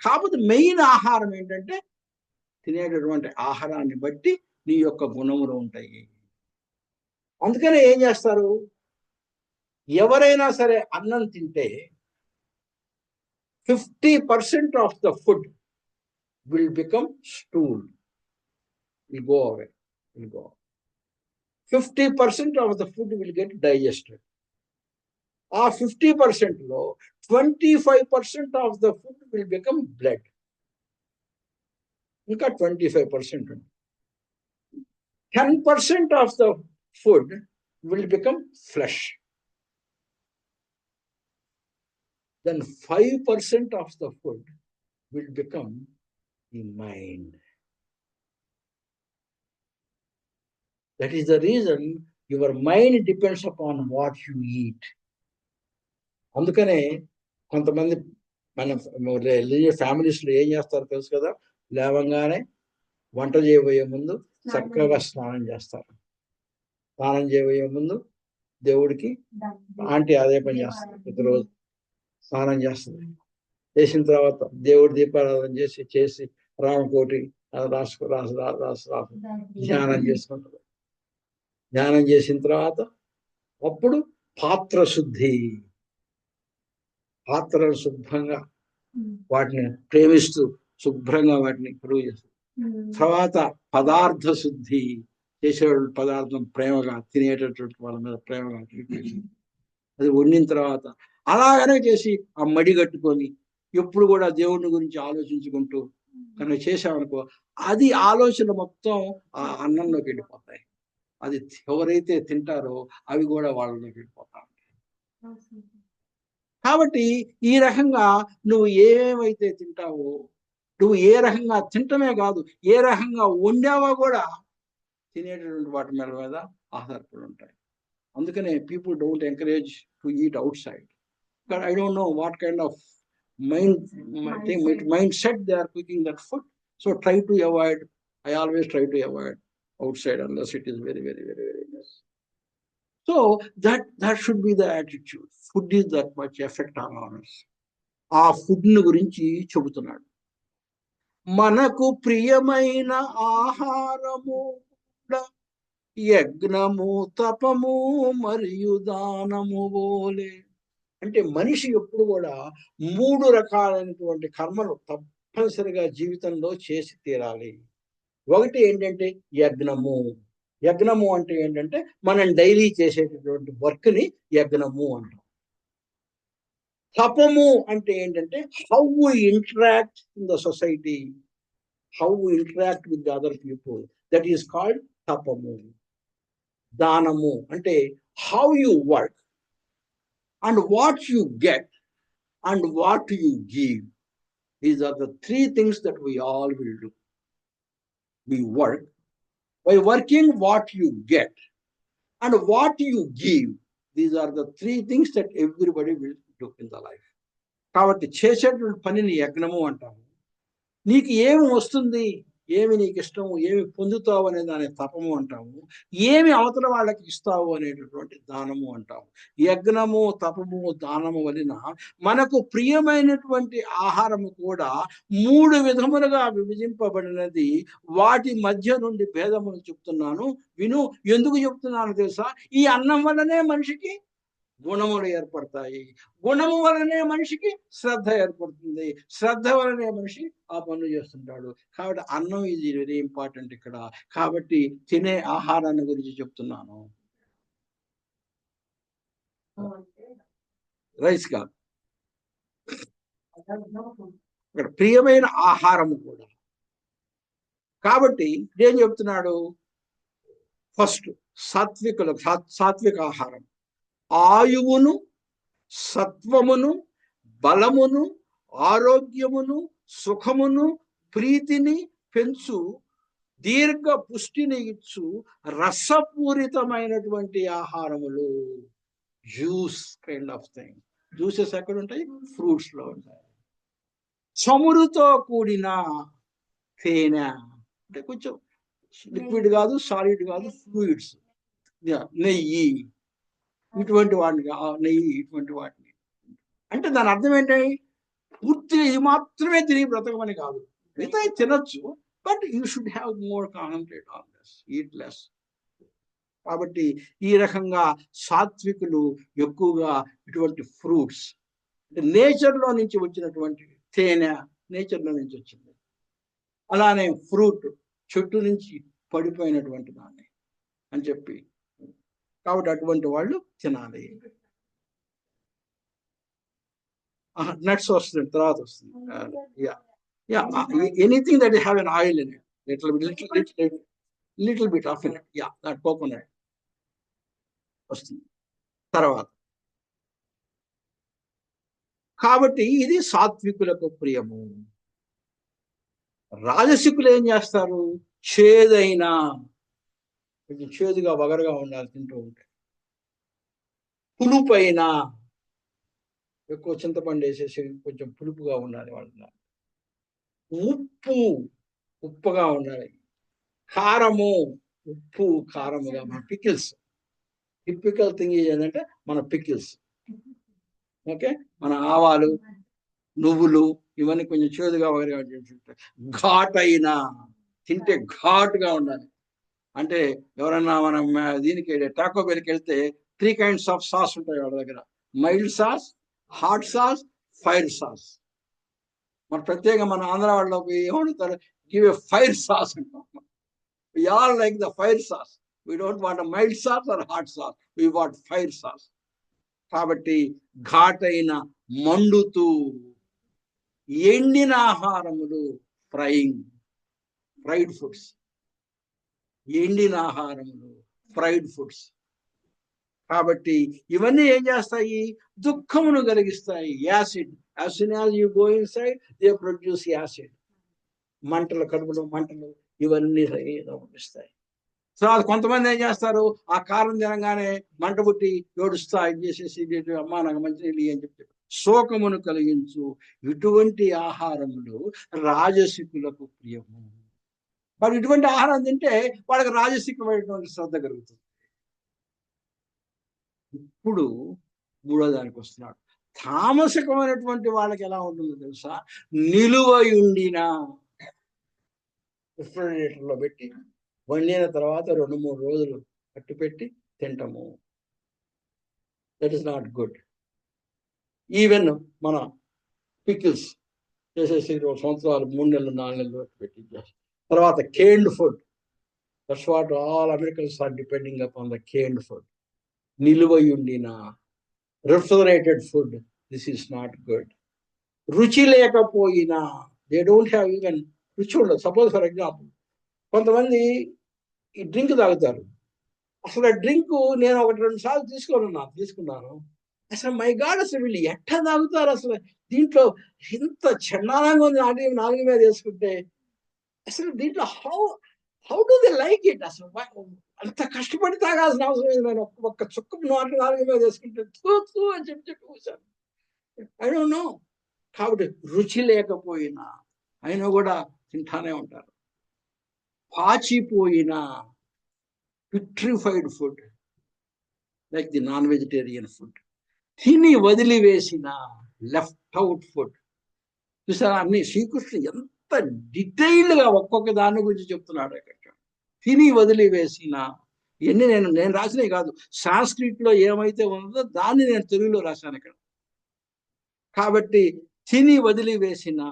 కాకపోతే మెయిన్ ఆహారం ఏంటంటే తినేటటువంటి ఆహారాన్ని బట్టి నీ యొక్క గుణములు ఉంటాయి. అందుకనే ఏం చేస్తారు, ఎవరైనా సరే అన్నం తింటే 50% of the food will become stool, will go away, will go. 50% of the food will get digested. ఆ 50% లో 25% of the food will become blood. ఇంకా 25% ఉంది. 10% of the food will become flesh. Then 5% of the food will become the mind. That is the reason your mind depends upon what you eat. అందుకనే కొంతమంది మన ఫ్యామిలీస్లో ఏం చేస్తారో తెలుసు కదా, లేవంగానే వంట చేయబోయే ముందు చక్కగా స్నానం చేస్తారు. స్నానం చేయబోయే ముందు దేవుడికి ఆంటీ అదే పని చేస్తారు, ప్రతిరోజు స్నానం చేస్తుంది. చేసిన తర్వాత దేవుడి దీపారాధన చేసి రామకోటి రాసు ధ్యానం చేసుకుంటారు. ధ్యానం చేసిన తర్వాత అప్పుడు పాత్ర శుద్ధి, పాత్రను శుభ్రంగా వాటిని ప్రేమిస్తూ శుభ్రంగా వాటిని కడుగు చేస్తారు. తర్వాత పదార్థ శుద్ధి, చేసే పదార్థం ప్రేమగా తినేటటువంటి వాళ్ళ మీద ప్రేమగా అది వండిన తర్వాత అలాగనే చేసి ఆ మడి కట్టుకొని ఎప్పుడు కూడా దేవుని గురించి ఆలోచించుకుంటూ కనుక చేసామనుకో, అది ఆలోచన మొత్తం ఆ అన్నంలోకి వెళ్ళిపోతాయి. అది ఎవరైతే తింటారో అవి కూడా వాళ్ళలోకి వెళ్ళిపోతాయి. కాబట్టి ఈ రకంగా నువ్వు ఏమైతే తింటావో, నువ్వు ఏ రకంగా తింటమే కాదు, ఏ రకంగా వండావో కూడా తినేటటువంటి వాటి మీద ఆధారపడి ఉంటాయి. అందుకనే people don't encourage to eat out side. But I don't know what kind of mindset they are cooking that food. So try to avoid, I always try to avoid outside unless it is very, very, very, very nice. So that should be the attitude. Food is that much effect on us. ఆ food గురించి చెబుతున్నాడు. మనకు ప్రియమైన ఆహారము యజ్ఞము, తపము మరియు దానము బోలే. అంటే మనిషి ఎప్పుడు కూడా 3 రకాలైనటువంటి కర్మలు తప్పనిసరిగా జీవితంలో చేసి తీరాలి. ఒకటి ఏంటంటే యజ్ఞము. యజ్ఞము అంటే ఏంటంటే మనం డైలీ చేసేటటువంటి వర్క్ని యజ్ఞము అంటాం. తపము అంటే ఏంటంటే how we interact in the society, how we interact with the other people, that is called తపము. దానము అంటే how you work and what you get and what you give. These are the 3 things that we all will do. We work. By working, what you get and what you give. These are the 3 things that everybody will do in the life. కాబట్టి చేసేటువంటి పనిని యజ్ఞము అంటాము. నీకు ఏమి వస్తుంది, ఏమి నీకు ఇష్టము, ఏమి పొందుతావు అనే దాని తపము అంటాము. ఏమి అవతల వాళ్ళకి ఇస్తావు అనేటటువంటి దానము అంటాము. యజ్ఞము, తపము, దానము వలన మనకు ప్రియమైనటువంటి ఆహారము కూడా 3 విధములుగా విభజింపబడినది. వాటి మధ్య నుండి భేదములు చెప్తున్నాను, విను. ఎందుకు చెప్తున్నాను తెలుసా? ఈ అన్నం వల్లనే మనిషికి గుణములు ఏర్పడతాయి, గుణము వలనే మనిషికి శ్రద్ధ ఏర్పడుతుంది, శ్రద్ధ వలనే మనిషి ఆ పనులు చేస్తుంటాడు. కాబట్టి అన్నం ఇది వెరీ ఇంపార్టెంట్ ఇక్కడ. కాబట్టి తినే ఆహారాన్ని గురించి చెప్తున్నాను, రైస్ కాదు. ఇక్కడ ప్రియమైన ఆహారము కూడా. కాబట్టి ఏం చెప్తున్నాడు? ఫస్ట్ సాత్విక ఆహారం ఆయువును సత్వమును, బలమును, ఆరోగ్యమును, సుఖమును, ప్రీతిని పెంచు, దీర్ఘ పుష్టిని ఇచ్చు రసపూరితమైనటువంటి ఆహారములు. Juice kind of thing. Juices ఎక్కడ ఉంటాయి? ఫ్రూట్స్ లో ఉంటాయి. చమురుతో కూడిన తేనె, అంటే కొంచెం లిక్విడ్ కాదు, సాలిడ్ కాదు, ఫ్లూయిడ్స్. నెయ్యి, ఇటువంటి వాటిని, నెయ్యి ఇటువంటి వాటిని. అంటే దాని అర్థం ఏంటి? పూర్తిగా ఇది మాత్రమే తిరిగి బ్రతకమని కాదు, మిగతా తినొచ్చు, but you should have more concentrate on this, eat less. కాబట్టి ఈ రకంగా సాత్వికులు ఎక్కువగా ఇటువంటి ఫ్రూట్స్, నేచర్లో నుంచి వచ్చినటువంటి తేనె, నేచర్లో నుంచి వచ్చింది. అలానే ఫ్రూట్, చెట్టు నుంచి పడిపోయినటువంటి దాన్ని అని చెప్పి, కాబట్టి అటువంటి వాళ్ళు తినాలి. నట్స్ వస్తుంది, తర్వాత వస్తుంది. Anything that have an oil in it, little bit of in it, that coconut వస్తుంది తర్వాత. కాబట్టి ఇది సాత్వికులకు ప్రియము. రాజసికులు ఏం చేస్తారు? చేదైనా, కొంచెం చేదుగా వగరగా ఉండాలి తింటూ ఉంటే. పులుపైన, ఎక్కువ చింతపండు వేసేసి కొంచెం పులుపుగా ఉండాలి వాళ్ళ. ఉప్పు, ఉప్పుగా ఉండాలి. కారము, ఉప్పు కారముగా. మన పికిల్స్, టిపికల్ థింగ్ ఏంటంటే మన పికిల్స్. ఓకే, మన ఆవాలు, నువ్వులు ఇవన్నీ కొంచెం చేదుగా వగరగా చేస్తుంటాయి. ఘాట్ అయినా, తింటే ఘాటుగా ఉండాలి. అంటే ఎవరన్నా మనం దీనికి టాకో బెల్కి వెళ్తే 3 kinds ఆఫ్ సాస్ ఉంటాయి వాళ్ళ దగ్గర. Mild sauce, hot sauce, fire sauce. మన ప్రత్యేకంగా మన ఆంధ్ర వాళ్ళకి ఏమడుగుతారు? గివ్ ఏ ఫైర్ సాస్ అంటాం. We all like the fire sauce. We don't want a mild sauce or hot sauce. We want fire sauce. కాబట్టి ఘాటైన, మండుతూ, ఎండిన ఆహారములు, ఫ్రైడ్ ఫుడ్స్, ఎండిన ఆహారములు, fried foods. కాబట్టి ఇవన్నీ ఏం చేస్తాయి? దుఃఖమును కలిగిస్తాయి. Acid, as soon as you go inside, they produce acid. మంటలు, కడుపులో మంటలు, ఇవన్నీ పంపిస్తాయి. తర్వాత కొంతమంది ఏం చేస్తారు? ఆ కారం తినగానే మంట పుట్టి ఏడుస్తా, ఇది చేసేసి, అమ్మా నాకు మంచినీళ్ళు అని చెప్పి శోకమును కలిగించు. ఇటువంటి ఆహారములు రాజసికులకు ప్రియము. మరి ఇటువంటి ఆహారం తింటే వాళ్ళకి రాజసికమైనటువంటి శ్రద్ధ కలుగుతుంది. ఇప్పుడు మూడో దానికి వస్తున్నాడు. తామసికమైనటువంటి వాళ్ళకి ఎలా ఉంటుందో తెలుసా? నిలువయుండిన, రిఫ్రిజిరేటర్లో పెట్టి వండిన తర్వాత 2-3 రోజులు కట్టు పెట్టి తింటాము. That is not good. Even మన పికిల్స్ చేసేసి 2 సంవత్సరాలు, 3 నెలలు, 4 నెలలు పెట్టి తర్వాత canned food. That's what all Americans are depending upon the canned food. నిలువయుండిన, refrigerated food, this is not good. రుచి లేకపోయినా, దే డోంట్ హ్యావ్ ఈవెన్ రుచి ఉండదు. సపోజ్ ఫర్ ఎగ్జాంపుల్, కొంతమంది ఈ డ్రింక్ తాగుతారు. అసలు ఆ డ్రింక్ నేను 1-2 సార్లు తీసుకున్నాను. అసలు మై గాడ్, అసలు వీళ్ళు ఎట్లా తాగుతారు? అసలు దీంట్లో ఇంత చండాలంగా ఉంది, నాలుగు మీద వేసుకుంటే. అసలు దీంట్లో how do they like it? అసలు అంత కష్టపడి తాగాల్సిన అవసరం లేదు. నేను ఒక్క చుక్క నాలుగు మీద వేసుకుంటే తూ అని చెప్పి కూర్చాను. I don't know. కాబట్టి రుచి లేకపోయినా అయినా కూడా తింటానే ఉంటారు. పాచిపోయిన, vitrified food like the non vegetarian food. తిని వదిలివేసిన, లెఫ్ట్ అవుట్ ఫుడ్. చూసారా, అన్ని శ్రీకృష్ణుడు ఎంత డీటెయిల్డ్గా ఒక్కొక్క దాని గురించి చెప్తున్నాడు ఇక్కడ. తిని వదిలివేసిన, ఇవన్నీ నేను రాసినవి కాదు, సాంస్క్రిట్లో ఏమైతే ఉందో దాన్ని నేను తెలుగులో రాశాను ఇక్కడ. కాబట్టి తిని వదిలివేసిన,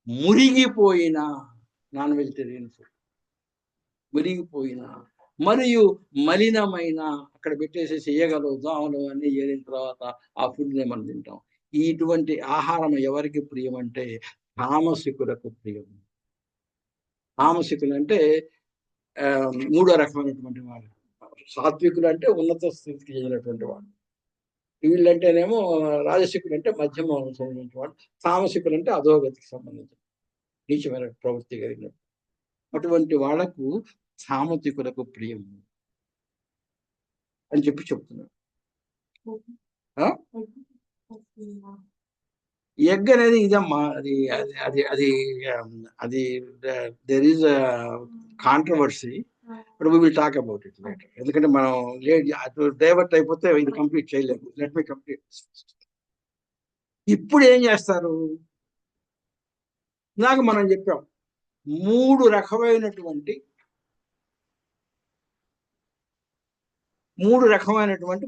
మురిగిపోయిన, నాన్ వెజిటేరియన్ ఫుడ్, మురిగిపోయిన, మరియు మలినమైన, అక్కడ పెట్టేసేసి ఏగలు, దోమలు అన్నీ ఏరిన తర్వాత ఆ ఫుడ్ని మనం తింటాం. ఇటువంటి ఆహారం ఎవరికి ప్రియం అంటే తామసికులకు ప్రియం. తామసికులు అంటే మూడో రకమైనటువంటి వాళ్ళు. సాత్వికులు అంటే ఉన్నత స్థితికి చెందినటువంటి వాళ్ళు. వీళ్ళంటేనేమో రాజసికులు అంటే మధ్యమ సంబంధించిన వాడు, తామసికులు అంటే అధోగతికి సంబంధించిన నీచమైన ప్రవృత్తి కలిగిన అటువంటి వాళ్లకు సామతికులకు ప్రియం అని చెప్తున్నారు. ఎగ్ అనేది ఇదమ్మా, అది అది అది అది there is controversy, but we will talk about it later. ఎందుకంటే మనం డైవర్ట్ అయిపోతే ఇది కంప్లీట్ చేయలేము. Let me complete. ఇప్పుడు ఏం చేస్తారు? నాకు మనం చెప్పాం మూడు రకమైనటువంటి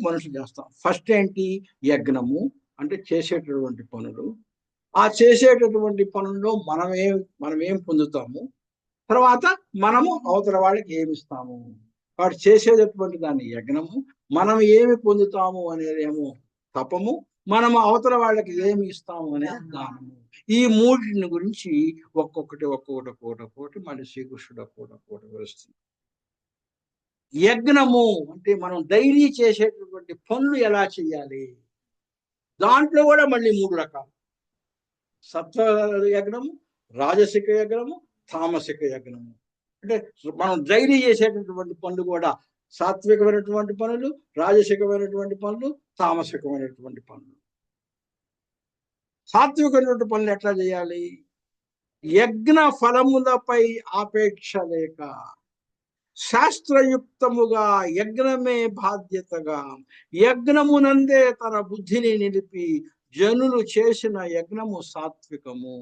మనుషులు చేస్తాం. ఫస్ట్ ఏంటి? యజ్ఞము అంటే చేసేటటువంటి పనులు. ఆ చేసేటటువంటి పనుల్లో మనమేం పొందుతాము, తర్వాత మనము అవతల వాళ్ళకి ఏమి ఇస్తాము. వాడు చేసేటటువంటి దాన్ని యజ్ఞము, మనం ఏమి పొందుతాము అనేదేమో తపము, మనము అవతల వాళ్ళకి ఏమి ఇస్తాము అనేది దానము. ఈ మూడింటిని గురించి ఒక్కొక్కటి మళ్ళీ శ్రీకృష్ణుడు ఒక్కొక్కటి వివరిస్తుంది. యజ్ఞము అంటే మనం డైలీ చేసేటటువంటి పనులు ఎలా చేయాలి, దాంట్లో కూడా మళ్ళీ మూడు రకాలు: సత్వ యజ్ఞము, రాజసిక యజ్ఞము, తామసిక యజ్ఞము. అంటే మనం డైలీ చేసేటటువంటి పనులు కూడా సాత్వికమైనటువంటి పనులు, రాజసికమైనటువంటి పనులు, తామసికమైనటువంటి పనులు. సాత్వికమైనటువంటి పనులు ఎట్లా చేయాలి? యజ్ఞ ఫలములపై ఆపేక్ష లేక శాస్త్రయుక్తముగా యజ్ఞమే బాధ్యతగా యజ్ఞమునందే తన బుద్ధిని నిలిపి జనులు చేసిన యజ్ఞము సాత్వికము.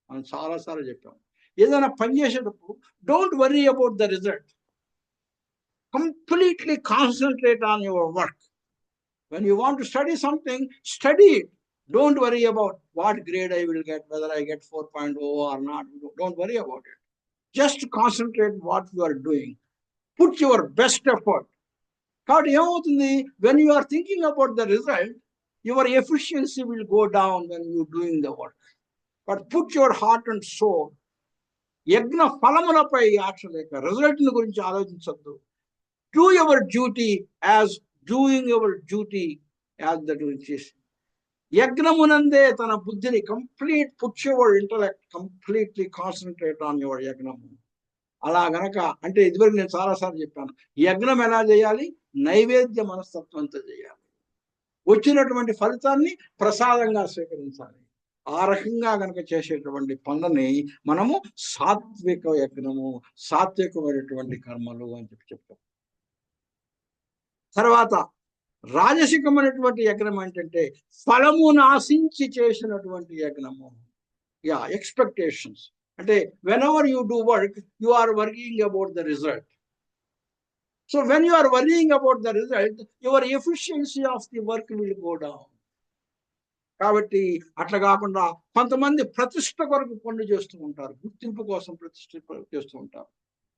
మనం చాలాసార్లు చెప్పాము. ఏదైనా పని చేసేటప్పుడు don't worry about the result, completely concentrate on your work. When you want to study something, study it. Don't worry about what grade I will get, whether I get 4.0 or not. Don't worry about it. Just concentrate what you are doing. Put your best effort. When you are thinking about the result, your efficiency will go down when you are doing the work. But put your heart and soul. Yagna falamulapai akshaleka. Result ni gurinchi alochinchattu. Do your duty as doing your duty as the doing is. యజ్ఞమునందే తన బుద్ధిని complete, put your intellect completely concentrate on your యజ్ఞము. అలా గనక అంటే ఇదివరకు నేను చాలాసార్లు చెప్పాను, యజ్ఞం ఎలా చేయాలి? నైవేద్య మనస్తత్వంతో చేయాలి. వచ్చినటువంటి ఫలితాన్ని ప్రసాదంగా స్వీకరించాలి. ఆ రకంగా గనక చేసేటువంటి పనులని మనము సాత్విక యజ్ఞము, సాత్వికమైనటువంటి కర్మలు అని చెప్తాం. తర్వాత రాజసికమైనటువంటి యజ్ఞం ఏంటంటే ఫలమును ఆశించి చేసినటువంటి యజ్ఞము. ఎక్స్పెక్టేషన్స్. అంటే whenever you do work, you are working about the result. So when you are working about the result, your efficiency of the work will go down. కాబట్టి అట్లా కాకుండా కొంతమంది ప్రతిష్ట కొరకు పనులు చేస్తూ ఉంటారు, గుర్తింపు కోసం ప్రతిష్ట చేస్తూ ఉంటారు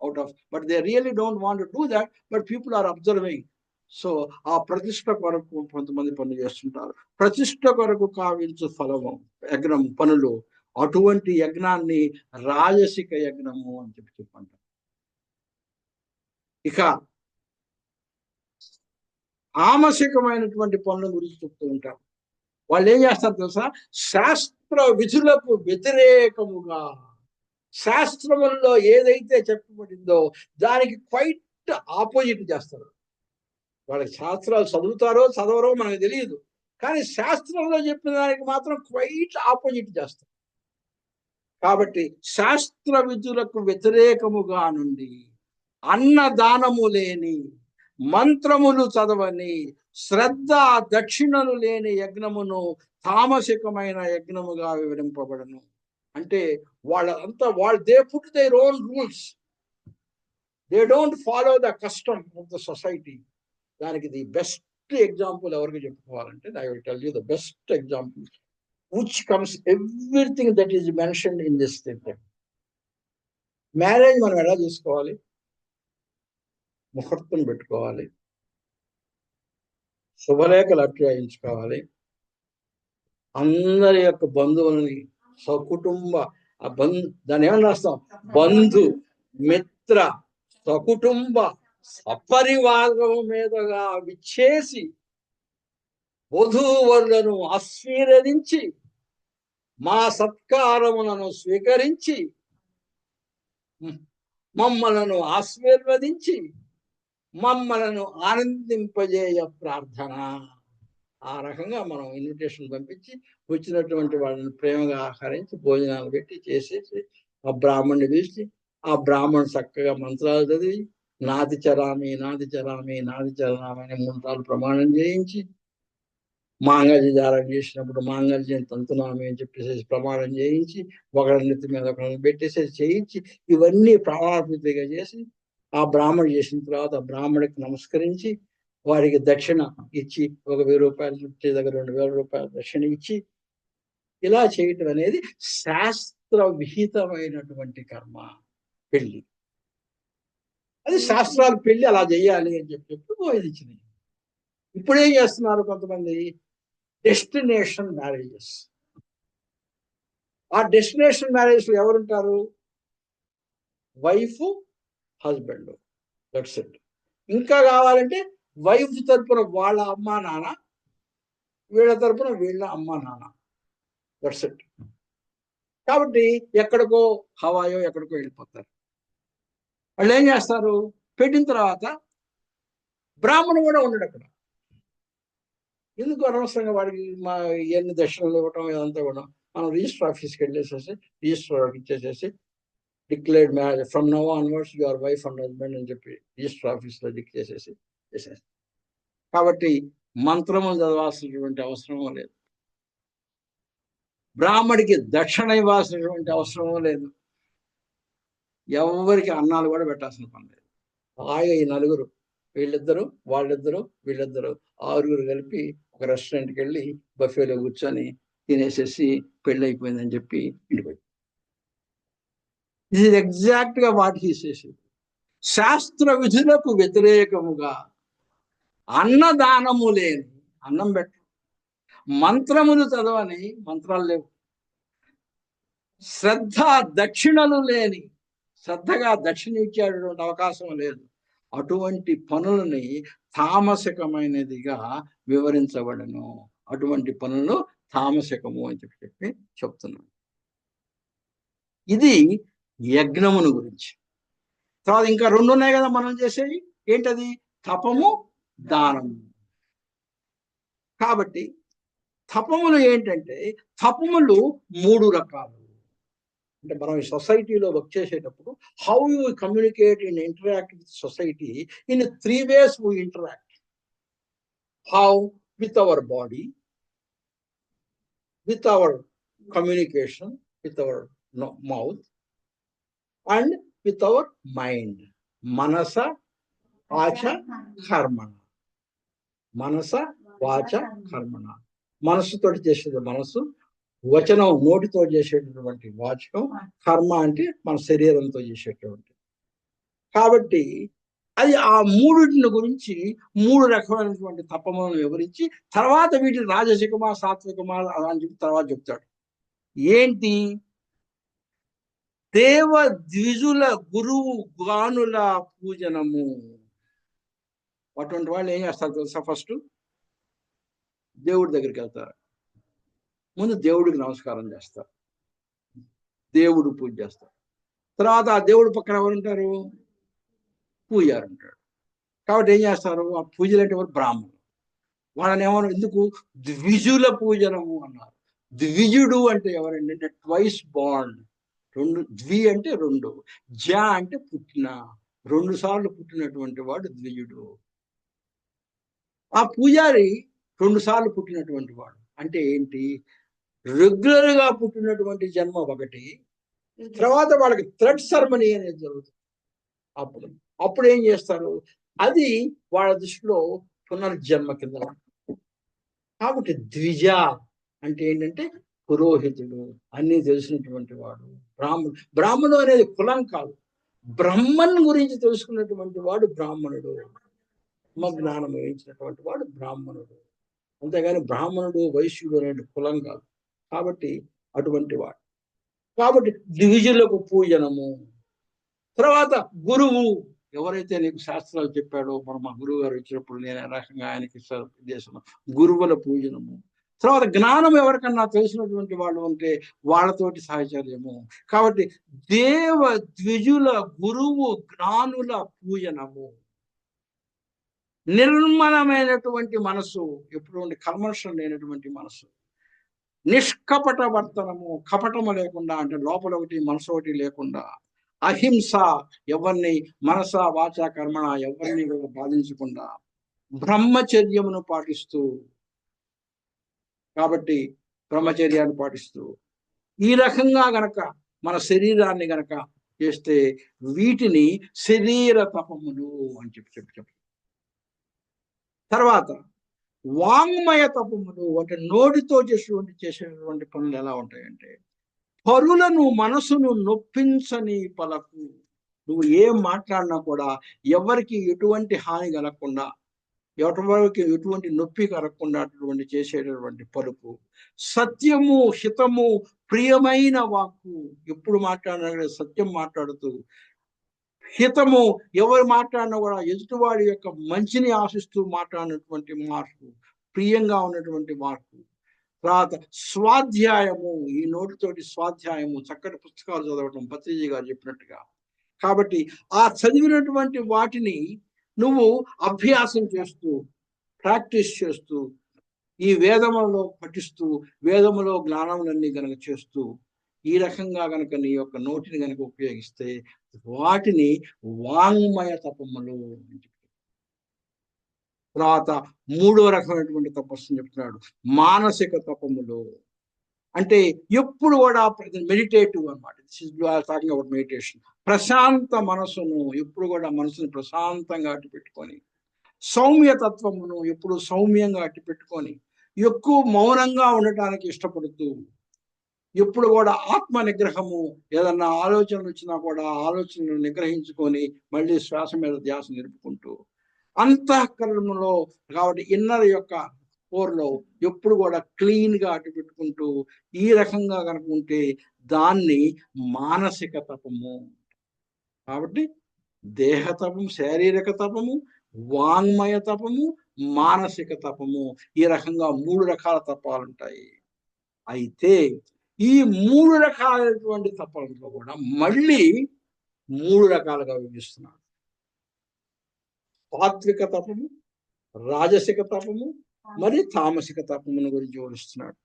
out of, but they really don't want to do that, but people are observing. So ఆ ప్రతిష్ట కొరకు కొంతమంది పనులు చేస్తుంటారు. ప్రతిష్ట కొరకు కావించు ఫలము యజ్ఞం పనులు, అటువంటి యజ్ఞాన్ని రాజసిక యజ్ఞము అని చెప్పంటారు. ఇక తామసికమైనటువంటి పనుల గురించి చెప్తూ ఉంటారు. వాళ్ళు ఏం చేస్తారు తెలుసా? శాస్త్ర విధులకు వ్యతిరేకముగా శాస్త్రములలో ఏదైతే చెప్పబడిందో దానికి క్వైట్ ఆపోజిట్ చేస్తారు. వాళ్ళకి శాస్త్రాలు చదువుతారో చదవరో మనకు తెలియదు, కానీ శాస్త్రంలో చెప్పిన దానికి మాత్రం క్వైట్ ఆపోజిట్ చేస్తారు. కాబట్టి శాస్త్ర విధులకు వ్యతిరేకముగా నుండి అన్నదానము లేని, మంత్రములు చదవని, శ్రద్ధ దక్షిణలు లేని యజ్ఞమును తామసికమైన యజ్ఞముగా వివరింపబడను. అంటే they put their own rules, they don't follow the custom of the society. దానికి ది బెస్ట్ ఎగ్జాంపుల్ ఎవరికి చెప్పుకోవాలంటే, I will tell you the best example which comes everything that is mentioned in this thing. Marriage మనం ఎలా చేసుకోవాలి? ముహూర్తం పెట్టుకోవాలి, శుభలేఖలు అభ్యయించుకోవాలి, అందరి యొక్క బంధువులని, సకుటుంబ దాన్ని ఏమని రాస్తాం? బంధు మిత్ర సకుటుంబ సపరివారం మీదగా విచ్చేసి వధూవరులను ఆశీర్వదించి మా సత్కారములను స్వీకరించి మమ్మలను ఆశీర్వదించి మమ్మలను ఆనందింపజేయ ప్రార్థన. ఆ రకంగా మనం ఇన్విటేషన్ పంపించి వచ్చినటువంటి వాళ్ళని ప్రేమగా ఆహరించి భోజనాలు పెట్టి చేసేసి ఆ బ్రాహ్మణ్ణి పిలిచి ఆ బ్రాహ్మణ్ చక్కగా మంత్రాలు చదివి నాది చరామి నాది చరామి నాది చరామి అనే మంత్రాలు ప్రమాణం చేయించి మాంగళ్య దారం చేసినప్పుడు మాంగళ్యం తంతునామి అని చెప్పేసి ప్రమాణం చేయించి ఒకరి నెత్తి మీద ఒకరిని పెట్టేసేసి చేయించి ఇవన్నీ ప్రమాణపూర్తిగా చేసి ఆ బ్రాహ్మణ్ చేసిన తర్వాత ఆ బ్రాహ్మణికి నమస్కరించి వారికి దక్షిణ ఇచ్చి 1,000 రూపాయలు ఇచ్చే దగ్గర 2,000 రూపాయలు దక్షిణ ఇచ్చి ఇలా చేయటం అనేది శాస్త్ర విహితమైనటువంటి కర్మ పెళ్లి. అది శాస్త్రాలు పెళ్లి అలా చేయాలి అని చెప్పి బోధించినాయి. ఇప్పుడు ఏం చేస్తున్నారు కొంతమంది డెస్టినేషన్ మ్యారేజెస్. ఆ డెస్టినేషన్ మ్యారేజ్ ఎవరుంటారు? Wife husband, that's it. ఇంకా కావాలంటే వైఫ్ తరపున వాళ్ళ అమ్మా నాన్న, వీళ్ళ తరపున వీళ్ళ అమ్మా నాన్న, దట్స్ ఇట్. కాబట్టి ఎక్కడికో హవాయో ఎక్కడికో వెళ్ళిపోతారు. వాళ్ళు ఏం చేస్తారు? పెట్టిన తర్వాత బ్రాహ్మణు కూడా ఉండడు అక్కడ. ఎందుకు అనవసరంగా వాడికి మా ఎన్ని దక్షిణలు ఇవ్వటం ఇదంతా కూడా మనం రిజిస్టర్ ఆఫీస్కి వెళ్ళేసేసి రిజిస్టర్ వాడికి ఇచ్చేసేసి declared marriage from now onwards your wife and husband అని చెప్పి రిజిస్టర్ ఆఫీస్లో చేసేసి. కాబట్టి మంత్రము చదవాల్సినటువంటి అవసరం లేదు, బ్రాహ్మడికి దక్షిణ ఇవ్వాల్సినటువంటి అవసరం లేదు, ఎవరికి అన్నాలు కూడా పెట్టాల్సిన పని లేదు. హాయిగా ఈ నలుగురు, వీళ్ళిద్దరు వాళ్ళిద్దరు వీళ్ళిద్దరు 6 కలిపి ఒక రెస్టారెంట్కి వెళ్ళి బఫేలో కూర్చొని తినేసేసి పెళ్ళి అయిపోయిందని చెప్పి ఇంటిపోయి. ఇది ఎగ్జాక్ట్గా వాట్ హి సేస్. శాస్త్ర విధులకు వ్యతిరేకముగా అన్నదానము లేని, అన్నం పెట్ట, మంత్రములు చదవని, మంత్రాలు లేవు, శ్రద్ధ దక్షిణలు లేని, శ్రద్ధగా దక్షిణ ఇచ్చేటువంటి అవకాశం లేదు, అటువంటి పనులని తామసికమైనదిగా వివరించబడను. అటువంటి పనులు తామసికము అని చెప్పి చెప్తున్నాను. ఇది యజ్ఞమును గురించి. తర్వాత ఇంకా 2 ఉన్నాయి కదా మనం చేసేవి. ఏంటది? తపము, దానము. కాబట్టి తపములు ఏంటంటే, తపములు 3 రకాలు. అంటే మనం ఈ సొసైటీలో వర్క్ చేసేటప్పుడు how you communicate and interact with society in 3 ways we interact. How? With our body, with our communication, with our mouth, and with our mind. Manasa, vacha, karmana. Manasa, vacha, karmana. మనసుతో చేసేది మనసు, వచనం నోటితో చేసేటటువంటి వాచకం, కర్మ అంటే మన శరీరంతో చేసేటువంటి. కాబట్టి అది ఆ 3 గురించి 3 రకమైనటువంటి తపములను వివరించి తర్వాత వీటిని రాజసికమా సాత్వికమా అని చెప్పి తర్వాత చెప్తాడు. ఏంటి? దేవ ద్విజుల గురువు గానుల పూజనము. అటువంటి వాళ్ళు ఏం చేస్తారు తెలుసా? ఫస్ట్ దేవుడి దగ్గరికి వెళ్తారు, ముందు దేవుడికి నమస్కారం చేస్తారు, దేవుడు పూజ చేస్తారు. తర్వాత ఆ దేవుడి పక్కన ఎవరుంటారు? పూజారు ఉంటాడు. కాబట్టి ఏం చేస్తారు? ఆ పూజలు అంటే ఎవరు? బ్రాహ్మణులు. వాళ్ళని ఏమన్నా ఎందుకు ద్విజుల పూజనము అన్నారు. ద్విజుడు అంటే ఎవరండి అంటే ట్వైస్ బాండ్. 2 ద్వి అంటే 2, జ అంటే పుట్టిన, 2 సార్లు పుట్టినటువంటి వాడు ద్విజుడు. ఆ పూజారి 2 సార్లు పుట్టినటువంటి వాడు అంటే ఏంటి? రెగ్యులర్ గా పుట్టినటువంటి జన్మ ఒకటి, తర్వాత వాళ్ళకి థ్రెడ్ సెరమనీ అనేది జరుగుతుంది. అప్పుడు ఏం చేస్తారు? అది వాళ్ళ దృష్టిలో పునర్జన్మ కింద. కాబట్టి ద్విజ అంటే ఏంటంటే పురోహితుడు, అన్ని తెలిసినటువంటి వాడు, బ్రాహ్మణుడు అనేది కులం కాదు, బ్రహ్మన్ గురించి తెలుసుకున్నటువంటి వాడు బ్రాహ్మణుడు, జ్ఞానం వహించినటువంటి వాడు బ్రాహ్మణుడు. అంతేగాని బ్రాహ్మణుడు వైశ్యుడు అనే కులం కాదు. కాబట్టి అటువంటి వాడు. కాబట్టి ద్విజులకు పూజనము. తర్వాత గురువు, ఎవరైతే నీకు శాస్త్రాలు చెప్పాడో మా గురువు గారు వచ్చినప్పుడు నేను ఆ రకంగా ఆయనకి చేసిన గురువుల పూజనము. తర్వాత జ్ఞానం ఎవరికన్నా తెలిసినటువంటి వాళ్ళు ఉంటే వాళ్ళతోటి సహచర్యము. కాబట్టి దేవ ద్విజుల గురువు జ్ఞానుల పూజనము. నిర్మలమైనటువంటి మనసు, ఎప్పుడు కల్మషం లేనటువంటి మనసు, నిష్కపట వర్తనము, కపటము లేకుండా, అంటే లోపల ఒకటి మనసు ఒకటి లేకుండా, అహింస, ఎవరిని మనస వాచ కర్మణ ఎవరిని బాధించకుండా, బ్రహ్మచర్యమును పాటిస్తూ, కాబట్టి బ్రహ్మచర్యాన్ని పాటిస్తూ ఈ రకంగా గనక మన శరీరాన్ని గనక చేస్తే వీటిని శరీర తపములు అని చెప్పి తర్వాత వాంగ్మయ తపములు అంటే నోటితో చేసేటువంటి పనులు ఎలా ఉంటాయంటే, పరులను మనసును నొప్పించని పలకు. నువ్వు ఏం మాట్లాడినా కూడా ఎవరికి ఎటువంటి హాని కలగకుండా, ఎవరికి ఎటువంటి నొప్పి కలగకుండా అటువంటి చేసేటటువంటి పలుకు. సత్యము, హితము, ప్రియమైన వాక్కు. ఎప్పుడు మాట్లాడినా సత్యం మాట్లాడుతూ, హితము, ఎవరు మాట్లాడినా కూడా ఎదుటివాడి యొక్క మంచిని ఆశిస్తూ మాట్లాడినటువంటి మార్పు, ప్రియంగా ఉన్నటువంటి మార్పు. తర్వాత స్వాధ్యాయము, ఈ నోటితోటి స్వాధ్యాయము, చక్కటి పుస్తకాలు చదవటం, పత్రిజీ గారు చెప్పినట్టుగా. కాబట్టి ఆ చదివినటువంటి వాటిని నువ్వు అభ్యాసం చేస్తూ, ప్రాక్టీస్ చేస్తూ, ఈ వేదములలో పఠిస్తూ, వేదములో జ్ఞానములన్నీ గనక చేస్తూ, ఈ రకంగా గనక నీ యొక్క నోటిని గనక ఉపయోగిస్తే వాటిని వాంగ్మయ తపములు. తర్వాత మూడో రకమైనటువంటి తపస్సుని చెప్తున్నాడు, మానసిక తపములు. అంటే ఎప్పుడు కూడా మెడిటేటివ్ అనమాట. Talking about meditation. ప్రశాంత మనసును, ఎప్పుడు కూడా మనసుని ప్రశాంతంగా అట్టి పెట్టుకొని, సౌమ్యతత్వమును ఎప్పుడు సౌమ్యంగా అట్టి పెట్టుకొని, ఎక్కువ మౌనంగా ఉండటానికి ఇష్టపడుతూ, ఎప్పుడు కూడా ఆత్మ నిగ్రహము, ఏదన్నా ఆలోచనలు వచ్చినా కూడా ఆలోచనలు నిగ్రహించుకొని మళ్ళీ శ్వాస మీద ధ్యాస నిలుపుకుంటూ, అంతఃకరణలో కాబట్టి ఇన్నర్ యొక్క కోర్లో ఎప్పుడు కూడా క్లీన్గా అటు పెట్టుకుంటూ ఈ రకంగా కనుక ఉంటే దాన్ని మానసిక తపము. కాబట్టి దేహ తపము, శారీరక తపము, వాంగ్మయ తపము, మానసిక తపము, ఈ రకంగా 3 రకాల తపాలు ఉంటాయి. అయితే ఈ 3 రకాలైనటువంటి తపాలలో కూడా మళ్ళీ 3 రకాలుగా విభజిస్తున్నాడు. సాత్విక తపము, రాజసిక తపము, మరి తామసిక తపమును గురించి వివరిస్తున్నాడు.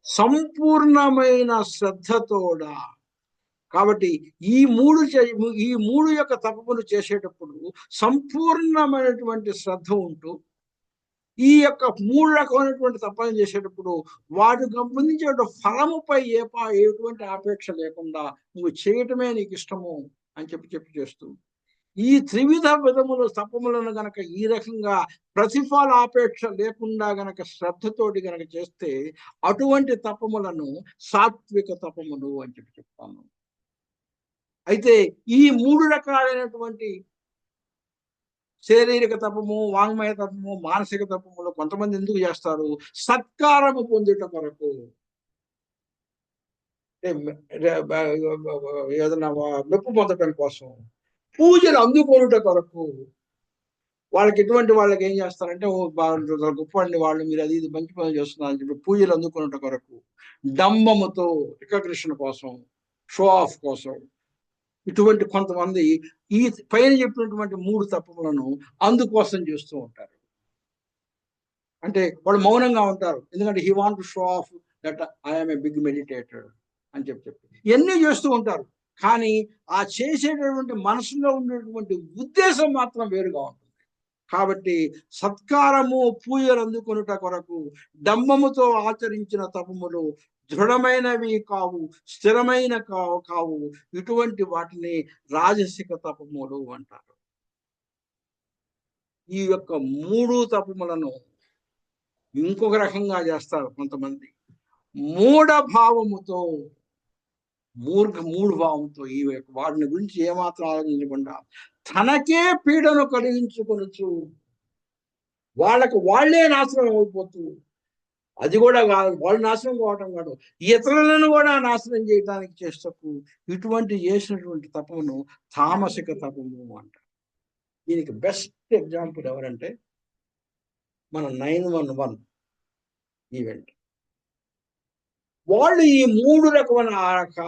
సంపూర్ణమైన శ్రద్ధతోడ. కాబట్టి ఈ మూడు యొక్క తపములు చేసేటప్పుడు సంపూర్ణమైనటువంటి శ్రద్ధ ఉంటూ, ఈ యొక్క 3 రకమైనటువంటి తపన చేసేటప్పుడు వాటికి సంబంధించిన ఫలముపై ఎటువంటి ఆపేక్ష లేకుండా నువ్వు చేయటమే నీకు ఇష్టము అని చెప్పి చేస్తూ, ఈ త్రివిధ విధముల తపములను గనక ఈ రకంగా ప్రతిఫలాపేక్ష లేకుండా గనక శ్రద్ధతోటి గనక చేస్తే అటువంటి తపములను సాత్విక తపములు అని చెప్తాను. అయితే ఈ 3 రకాలైనటువంటి శారీరక తపము, వాంగ్మయ తపము, మానసిక తపములు కొంతమంది ఎందుకు చేస్తారు? సత్కారము పొందుట కొరకు, ఏదైనా మెప్పు పొందటం కోసం, పూజలు అందుకోనుట కొరకు. వాళ్ళకి ఎటువంటి వాళ్ళకి ఏం చేస్తారంటే, గొప్ప అండి వాళ్ళు, మీరు అది ఇది మంచి పనులు చేస్తున్నారని చెప్పి పూజలు అందుకున్నట కొరకు, డంబముతో రికగ్నిషన్ కోసం, షో ఆఫ్ కోసం, ఇటువంటి కొంతమంది ఈ పైన చెప్పినటువంటి 3 తపములను అందుకోసం చేస్తూ ఉంటారు. అంటే వాళ్ళు మౌనంగా ఉంటారు, ఎందుకంటే he want to show off that I'm a big meditator అని చెప్పి ఇవన్నీ చేస్తూ ఉంటారు. కానీ ఆ చేసేటటువంటి మనసులో ఉండేటువంటి ఉద్దేశం మాత్రం వేరుగా ఉంటుంది. కాబట్టి సత్కారము, పూజలు అందుకొనుట కొరకు డంబముతో ఆచరించిన తపములు దృఢమైనవి కావు, స్థిరమైన కావు. ఇటువంటి వాటిని రాజసిక తపములు అంటారు. ఈ యొక్క 3 తపములను ఇంకొక రకంగా చేస్తారు కొంతమంది. మూఢభావముతో, మూడు భావంతో ఈ వాటిని గురించి ఏమాత్రం ఆలోచించకుండా తనకే పీడను కలిగించుకొనొచ్చు, వాళ్ళకు వాళ్లే నాశనం అయిపోతూ అది కూడా కాదు, వాళ్ళు నాశనం కావటం కాదు, ఇతరులను కూడా నాశనం చేయడానికి చేస్తూ ఇటువంటి చేసినటువంటి తపమును తామసిక తపము అంటారు. దీనికి బెస్ట్ ఎగ్జాంపుల్ ఎవరంటే మన 911 ఈవెంట్. వాళ్ళు ఈ 3 రకమైన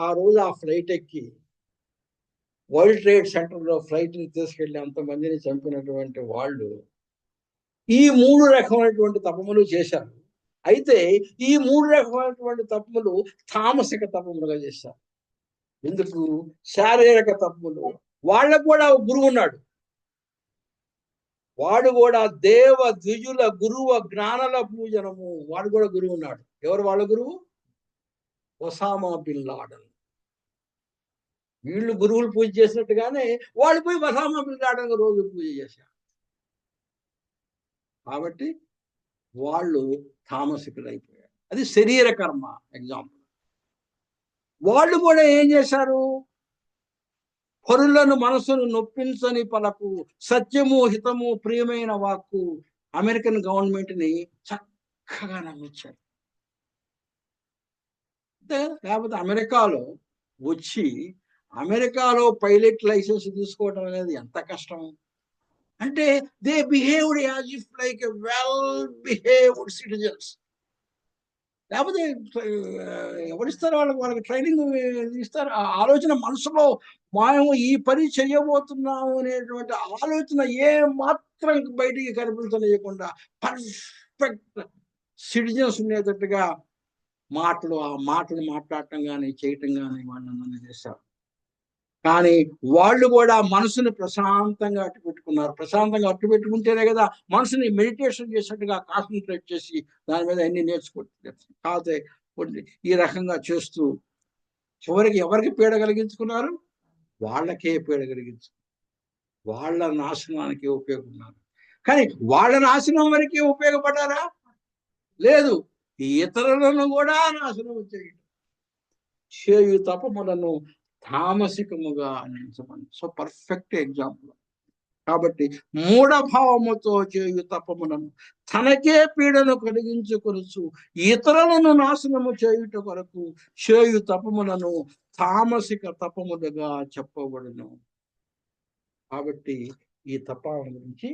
ఆ రోజు ఆ ఫ్లైట్ ఎక్కి వరల్డ్ ట్రేడ్ సెంటర్లో ఫ్లైట్ని తీసుకెళ్లి అంతమందిని చంపినటువంటి వాళ్ళు ఈ 3 రకమైనటువంటి తపములు చేశారు. అయితే ఈ 3 రకమైనటువంటి తపములు తామసిక తపములుగా చేశారు. ఎందుకు? శారీరక తపములు. వాళ్ళకు కూడా గురువు ఉన్నాడు. వాడు కూడా దేవ ద్విజుల గురువ జ్ఞానల పూజనము. వాడు కూడా గురువు ఉన్నాడు. ఎవరు వాళ్ళ గురువు? Osama bin Laden. వీళ్ళు గురువులు పూజ చేసినట్టుగానే వాళ్ళు పోయి ఒసామా బిన్ లాడన్ రోజు పూజ చేశారు. కాబట్టి వాళ్ళు తామసికులు అయిపోయారు. అది శరీర కర్మ ఎగ్జాంపుల్. వాళ్ళు కూడా ఏం చేశారు? పరులను మనసును నొప్పించని పలకు, సత్యము హితము ప్రియమైన వాక్కు అమెరికన్ గవర్నమెంట్ని చక్కగా నమ్మించారు. లేకపోతే అమెరికాలో వచ్చి అమెరికాలో పైలట్ లైసెన్స్ తీసుకోవడం అనేది ఎంత కష్టం అంటే they behaved as if like a well behaved citizens. లేకపోతే ఎవరిస్తారు వాళ్ళకి ట్రైనింగ్ ఇస్తారు. ఆ ఆలోచన మనసులో మేము ఈ పని చేయబోతున్నాము అనేటువంటి ఆలోచన ఏ మాత్రం బయటికి కనిపించలేకుండా పర్ఫెక్ట్ సిటిజన్స్ ఉండేటట్టుగా ఆ మాటలు మాట్లాడటం కానీ చేయటం కానీ వాళ్ళని చేశారు. కానీ వాళ్ళు కూడా మనసుని ప్రశాంతంగా అట్టుపెట్టుకున్నారు. ప్రశాంతంగా అట్టుపెట్టుకుంటేనే కదా మనసుని మెడిటేషన్ చేసినట్టుగా కాన్సన్ట్రేట్ చేసి దాని మీద అన్ని నేర్చుకుంటున్నారు. కాకపోతే ఈ రకంగా చేస్తూ చివరికి ఎవరికి పీడ కలిగించుకున్నారు? వాళ్ళకే పీడ కలిగించుకున్నారు. వాళ్ళ నాశనానికి ఉపయోగపడినారు. కానీ వాళ్ళ నాశనం వరకే ఉపయోగపడ్డారా? లేదు, ఇతరులను కూడా నాశనం చేయు తపములను తామసికముగా అందించమని. So perfect example. కాబట్టి మూఢభావముతో చేయు తపములను తనకే పీడను కలిగించుకొనుచు ఇతరులను నాశనము చేయుట కొరకు చేయు తపములను తామసిక తపములుగా చెప్పబడును. కాబట్టి ఈ తపం గురించి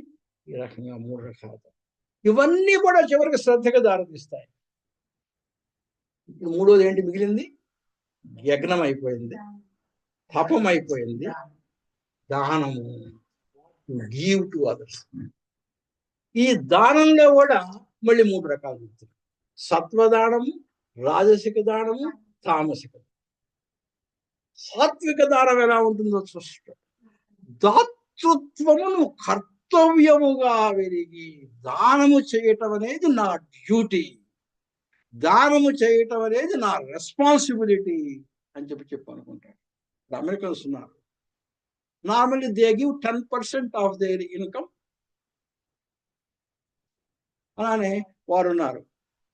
ఈ రకంగా 3 రకాలు. ఇవన్నీ కూడా చివరికి శ్రద్ధగా దారితీస్తాయి. ఇప్పుడు 3వది ఏంటి మిగిలింది? యజ్ఞం అయిపోయింది, తపం అయిపోయింది, దానము, గివ్ టు అదర్స్. ఈ దానంలో కూడా మళ్ళీ 3 రకాలు చెప్తారు. సత్వదానము, రాజసిక దానము, తామసిక. సాత్విక దానం ఎలా ఉంటుందో చూస్తాం. దాతృత్వమును కర్తవ్యముగా వెలిగి దానము చేయటం అనేది నా డ్యూటీ, దానము చేయటం అనేది నా రెస్పాన్సిబిలిటీ అని చెప్పనుకుంటారు. అమెరికన్స్ ఉన్నారు, normally they give 10% of their income. అలానే వారు ఉన్నారు,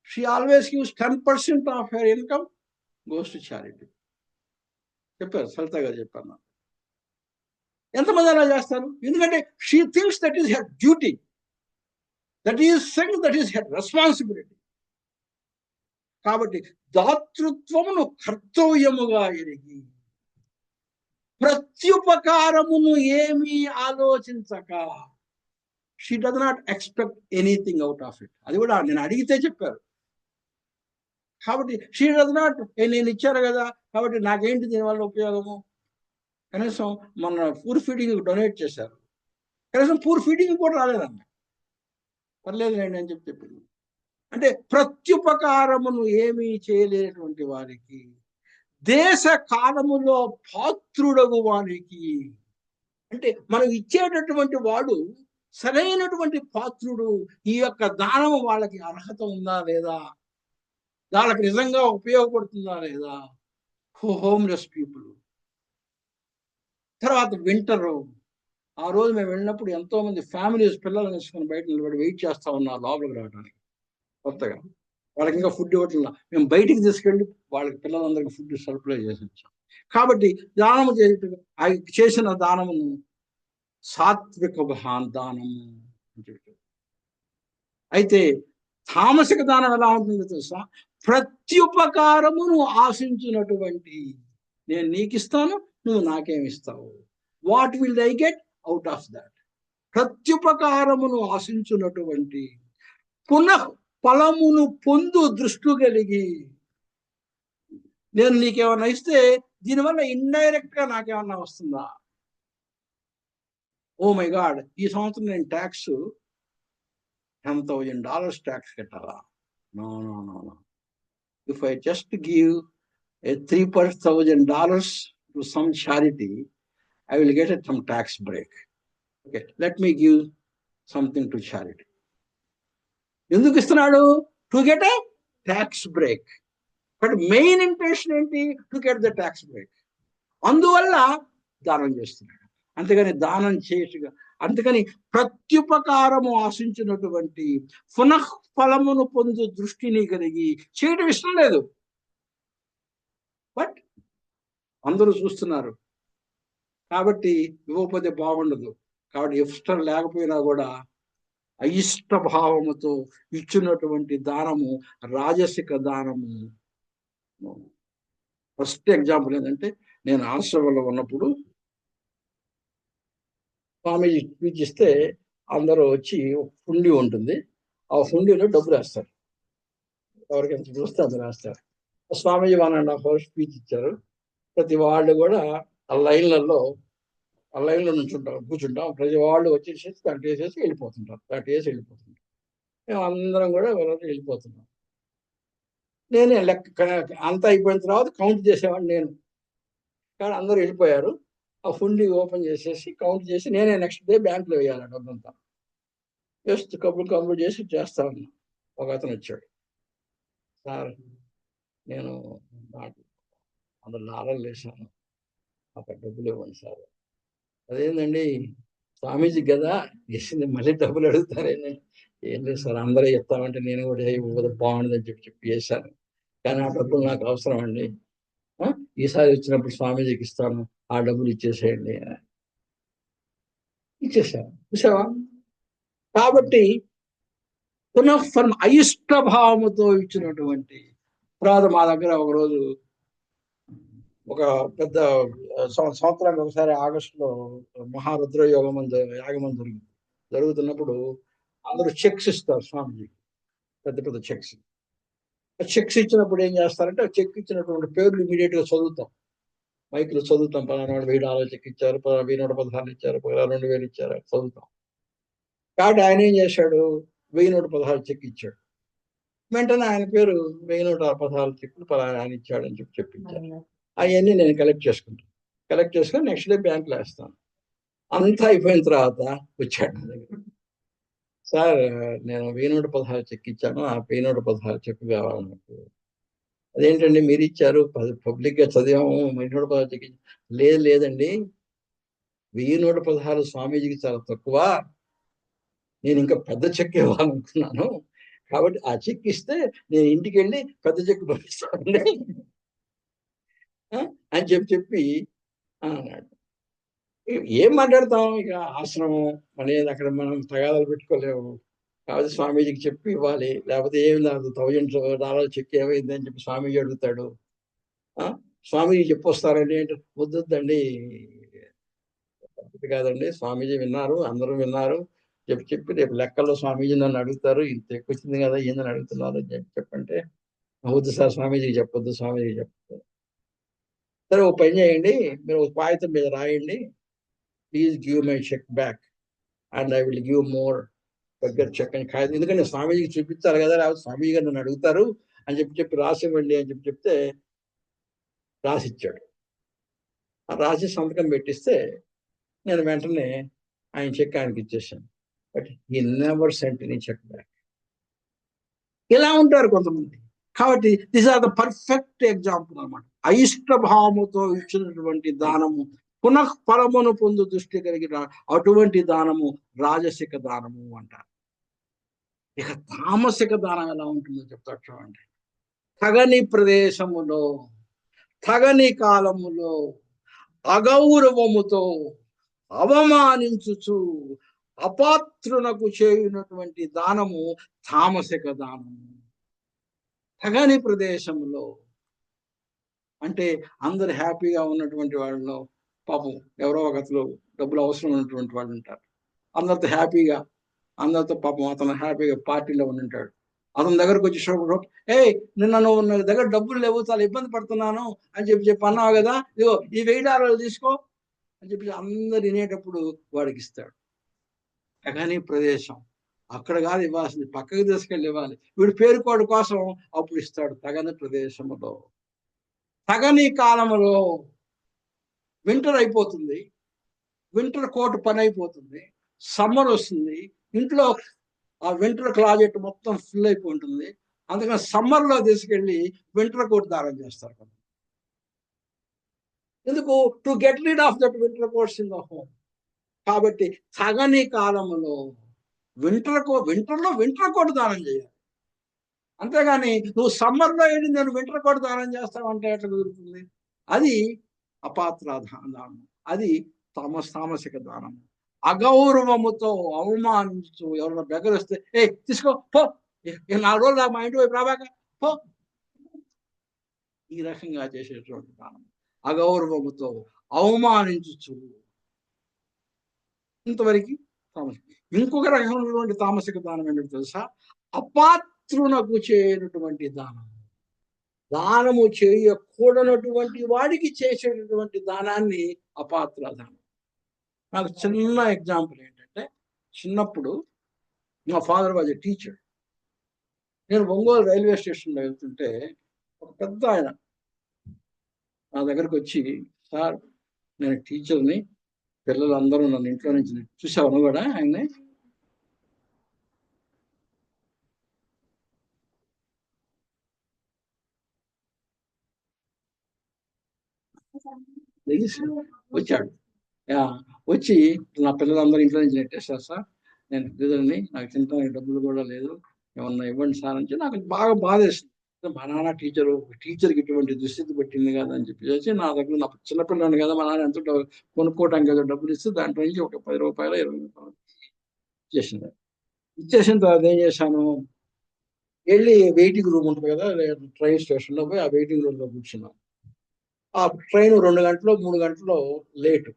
she always gives 10% of her income goes to charity. చెప్పారు, సరితగా చెప్పారు. ఎంతమంది అలా చేస్తారు? ఎందుకంటే she thinks that is her duty, that is her responsibility. కాబట్టి దాతృత్వమును కర్తవ్యముగా ఎరిగి ప్రత్యుపకారమును ఏమీ ఆలోచించక, she does not expect anything out of it. అది కూడా నేను అడిగితే చెప్పారు. కాబట్టి షీ డస్ నాట్, నేను ఇచ్చారు కదా కాబట్టి నాకేంటి దీనివల్ల ఉపయోగము, కనీసం మన పూర్ ఫీడింగ్ డొనేట్ చేశారు, కనీసం పూర్ ఫీడింగ్ కూడా రాలేదన్న, పర్లేదు లేండి అని చెప్పింది. అంటే ప్రత్యుపకారమును ఏమీ చేయలేనటువంటి వారికి, దేశ కాలములో పాత్రుడగు వారికి, అంటే మనం ఇచ్చేటటువంటి వాడు సరైనటువంటి పాత్రుడు, ఈ యొక్క దానము వాళ్ళకి అర్హత ఉందా లేదా, వాళ్ళకి నిజంగా ఉపయోగపడుతుందా లేదా. Homeless people. తర్వాత వింటర్, ఆ రోజు మేము వెళ్ళినప్పుడు ఎంతో మంది ఫ్యామిలీస్ పిల్లలు తీసుకొని బయట నిలబడి వెయిట్ చేస్తా ఉన్నారు లోపలికి రావడానికి. కొత్తగా వాళ్ళకి ఇంకా ఫుడ్ ఇవ్వట్లా, మేము బయటికి తీసుకెళ్ళి వాళ్ళకి పిల్లలందరికీ ఫుడ్ సప్లై చేసి వచ్చాం. కాబట్టి దానము చేసిన దానమును సాత్విక దానము అని చెప్పారు. అయితే తామసిక దానం ఎలా ఉంటుందో తెలుసా? ప్రత్యుపకారమును ఆశించినటువంటి, నేను నీకు ఇస్తాను, నువ్వు నాకేమిస్తావు, what will I get out of that. ప్రత్యుపకారమును ఆశించినటువంటి, పునః ఫలమును పొందు దృష్టి కలిగి, నేను నీకేమన్నా ఇస్తే దీనివల్ల ఇండైరెక్ట్ గా నాకేమన్నా వస్తుందా? ఓ మై గాడ్, ఈ సంవత్సరం నేను ట్యాక్స్ $10,000 ట్యాక్స్ కట్టాలా? No no no no. If I just give $3,000 to some charity, I will get some tax break. Okay, let me give something to charity. ఎందుకు ఇస్తున్నాడు? To get a tax break. But main intention ఏంటి? To get the tax break. అందువల్ల దానం చేస్తున్నాడు. అంతేగాని దానం చేయగా, అందుకని ప్రత్యుపకారము ఆశించినటువంటి, పునః ఫలమును పొందు దృష్టిని కలిగి చేయడం ఇష్టం లేదు. బట్ అందరూ చూస్తున్నారు కాబట్టి ఇవ్వకపోతే బాగుండదు. కాబట్టి ఇష్టం లేకపోయినా కూడా అయిష్ట భావముతో ఇచ్చినటువంటి దానము రాజసిక దానము. ఫస్ట్ ఎగ్జాంపుల్ ఏంటంటే, నేను ఆశ్రమంలో ఉన్నప్పుడు స్వామీజీ స్పీచ్ ఇస్తే అందరూ వచ్చి హుండీ ఉంటుంది, ఆ హుండీలో డబ్బులు వేస్తారు. ఎవరికి ఎంత చూస్తే అంత వేస్తారు. స్వామీజీ 1.5 hours స్పీచ్ ఇచ్చారు. ప్రతి వాళ్ళు కూడా ఆ లైన్లలో కూర్చుంటాం. ప్రతి వాళ్ళు వచ్చేసి దాంట్లో వేసేసి వెళ్ళిపోతుంటారు. మేము అందరం కూడా వెళ్ళిపోతున్నాం. నేనే లెక్క అంతా అయిపోయిన తర్వాత కౌంట్ చేసేవాడిని నేను. కానీ అందరూ వెళ్ళిపోయారు. ఆ హుండీ ఓపెన్ చేసేసి కౌంట్ చేసి నేనే నెక్స్ట్ డే బ్యాంకులో వేయాలి డబ్బంతా. జస్ట్ కంప్లీట్ చేసి చేస్తా ఉన్నా. ఒక అతను వచ్చాడు, సార్ నేను నాకు $100 వేసాను, ఒక డబ్బులు ఇవ్వండి సార్. అదేందండి, స్వామీజీ కదా వేసింది, మళ్ళీ డబ్బులు అడుగుతారేండి? ఏం లేదు సార్, అందరూ చెప్తామంటే నేను కూడా ఇవ్వదు బాగుండదని చెప్పి వేశాను, కానీ ఆ డబ్బులు నాకు అవసరం అండి, ఈసారి వచ్చినప్పుడు స్వామీజీకి ఇస్తాను, ఆ డబ్బులు ఇచ్చేసేయండి. ఇచ్చేసాను. చూసావా? కాబట్టి పునఃఫలం అయిష్ట భావముతో ఇచ్చినటువంటి తర్వాత మా దగ్గర ఒకరోజు ఒక పెద్ద సంవత్సరానికి ఒకసారి ఆగస్టులో మహారుద్ర యాగమం జరుగుతున్నప్పుడు అందరూ చెక్స్ ఇస్తారు స్వామిజీ, పెద్ద పెద్ద చెక్స్ ఇచ్చినప్పుడు ఏం చేస్తారంటే, చెక్ ఇచ్చినటువంటి పేర్లు ఇమీడియట్ గా చదువుతాం, మైకులు చదువుతాం. $1,000 చెక్ ఇచ్చారు, $1,116 ఇచ్చారు, $2,000 ఇచ్చారు, చదువుతాం. కాబట్టి ఆయన ఏం చేశాడు, $1,116 చెక్ ఇచ్చాడు. వెంటనే ఆయన పేరు $1,116 చెక్కులు ఆయన ఇచ్చాడని చెప్పించారు. అవన్నీ నేను కలెక్ట్ చేసుకుని నెక్స్ట్ డే బ్యాంకులో వేస్తాను. అంతా అయిపోయిన తర్వాత వచ్చాడు నా దగ్గర, సార్ నేను $1,116 చెక్ ఇచ్చాను, ఆ $1,116 చెక్ కావాలి నాకు. అదేంటండి మీరు ఇచ్చారు, పబ్లిక్ గా చదివాము, $1,116 చెక్. లేదండి, $1,116 స్వామీజీకి చాలా తక్కువ, నేను ఇంకా పెద్ద చెక్ ఇవ్వాలనుకున్నాను, కాబట్టి ఆ చెక్ ఇస్తే నేను ఇంటికి వెళ్ళి పెద్ద చెక్ పంపిస్తానండి అని చెప్పి అన్నాడు. ఏం మాట్లాడతాం, ఇక ఆశ్రమం అనేది అక్కడ మనం తగాదాలు పెట్టుకోలేము. కాబట్టి స్వామీజీకి చెప్పి ఇవ్వాలి, లేకపోతే ఏమి లేదు, $1,000 చెక్ ఏమైంది అని చెప్పి స్వామీజీ అడుగుతాడు. స్వామీజీ చెప్పొస్తారండి అంటే, వద్దండి కాదండి, స్వామీజీ విన్నారు, అందరూ విన్నారు, చెప్పి రేపు లెక్కల్లో స్వామీజీ నన్ను అడుగుతారు, ఇంత ఎక్కువ వచ్చింది కదా ఏందని అడుగుతున్నారు అని చెప్పంటే, వద్దు సార్ స్వామీజీకి చెప్పొద్దు, స్వామీజీకి చెప్పొద్దు. సరే ఒక పని చేయండి, మీరు ఒక కాగితం మీద రాయండి, please give my cheque back and I will give more bigger cheque అని కాగితం, ఎందుకంటే స్వామీజీకి చూపించాలి కదా, లేకపోతే స్వామీజీ గారు నన్ను అడుగుతారు అని చెప్పి రాసివ్వండి అని చెప్తే రాసిచ్చాడు. రాసి సంతకం పెట్టిస్తే నేను వెంటనే ఆయన చెక్ ఆయనకి ఇచ్చేసాను. But he never sent any cheque back. ఇలా ఉంటారు కొంతమంది. కాబట్టి this are the perfect example అనమాట. అయిష్ట భావముతో ఇచ్చినటువంటి దానము పునః ఫలమును పొందు దృష్టి కలిగిన అటువంటి దానము రాజసిక దానము అంటారు. ఇక తామసిక దానం ఎలా ఉంటుందో చెప్తాడు చూడండి. తగని ప్రదేశములో, తగని కాలములో, అగౌరవముతో అవమానించుచు అపాత్రునకు చేయునటువంటి దానము తామసిక దానము. తగని ప్రదేశంలో అంటే అందరు హ్యాపీగా ఉన్నటువంటి వాళ్ళలో పాపం ఎవరో ఒకరు డబ్బులు అవసరం ఉన్నటువంటి వాళ్ళు ఉంటారు. అందరితో హ్యాపీగా, అందరితో పాపం అతను హ్యాపీగా పార్టీలో ఉంటాడు. అతని దగ్గరకు వచ్చి ఏ నిన్న నువ్వు నా దగ్గర డబ్బులు లేవు, చాలా ఇబ్బంది పడుతున్నాను అని చెప్పి అన్నావు కదా, ఇదిగో ఈ $1000 తీసుకో అని చెప్పి అందరు వినేటప్పుడు వాడికి ఇస్తాడు. తగని ప్రదేశం, అక్కడ కాదు ఇవ్వాల్సింది, పక్కకి తీసుకెళ్ళి ఇవ్వాలి. వీడు పేరుకోడు కోసం అప్పుడు ఇస్తాడు. తగని ప్రదేశంలో, తగని కాలంలో వింటర్ అయిపోతుంది, వింటర్ కోట్ పని అయిపోతుంది, సమ్మర్ వస్తుంది, ఇంట్లో ఆ వింటర్ క్లాజెట్ మొత్తం ఫుల్ అయిపోయి ఉంటుంది. అందుకని సమ్మర్లో తీసుకెళ్ళి వింటర్ కోట్ దానం చేస్తారు కదా. ఎందుకు? To get rid of that winter coats in the home. కాబట్టి తగని కాలంలో వింటర్లో వింటర్ కోట్ దానం చేయాలి. అంతేగాని నువ్వు సమ్మర్లో వెళ్ళి నేను వింటర్ కోట్ దానం చేస్తావంటే ఎట్లా కుదురుతుంది? అది అపాత్ర దానం, అది తామసిక దానం. అగౌరవముతో అవమానించు ఎవరైనా బెగరిస్తే తీసుకో పో, 4 రోజులు మా ఇంటి వైపు రాబాక పో, ఈ రకంగా చేసేటువంటి దానం. అగౌరవముతో అవమానించు, ఇంతవరకు తామసిక. ఇంకొక రకమైనటువంటి తామసిక దానం ఏంటో తెలుసా? అపాత్రునకు చేయనటువంటి దానం. దానము చేయకూడనటువంటి వాడికి చేసేటటువంటి దానాన్ని అపాత్ర దానం. నాకు చిన్న ఎగ్జాంపుల్ ఏంటంటే, చిన్నప్పుడు మా ఫాదర్ వాజ్ ఎ టీచర్. నేను ఒంగోలు రైల్వే స్టేషన్లో వెళ్తుంటే ఒక పెద్ద ఆయన నా దగ్గరకు వచ్చి, సార్ నేను టీచర్ని, పిల్లలందరూ నన్ను ఇంట్లో నుంచి చూసావను కూడా ఆయన్ని, వచ్చాడు. వచ్చి నా పిల్లలందరూ ఇంట్లో నుంచి నెట్టేశారు సార్, నేను టీచర్ని, నాకు తినడానికి డబ్బులు కూడా లేదు, ఏమన్నా ఇవ్వండి సార్ అని. నాకు బాగా బాధేస్తుంది. మా నాన్న టీచర్కి ఇటువంటి దుస్థితి పెట్టింది కదా అని చెప్పేసి నా దగ్గర, నా చిన్నపిల్లని కదా, మా నాన్న ఎంతో కొనుక్కోవడానికి ఏదో డబ్బులు ఇస్తే దాంట్లో నుంచి ఒక ₹10 ₹20 ఇచ్చేసిన తర్వాత ఏం చేశాను, వెళ్ళి వెయిటింగ్ రూమ్ ఉంటుంది కదా ట్రైన్ స్టేషన్లో, పోయి ఆ వెయిటింగ్ రూమ్లో కూర్చున్నాను. ఆ ట్రైన్ 2 గంటలు 3 గంటలు లేటు.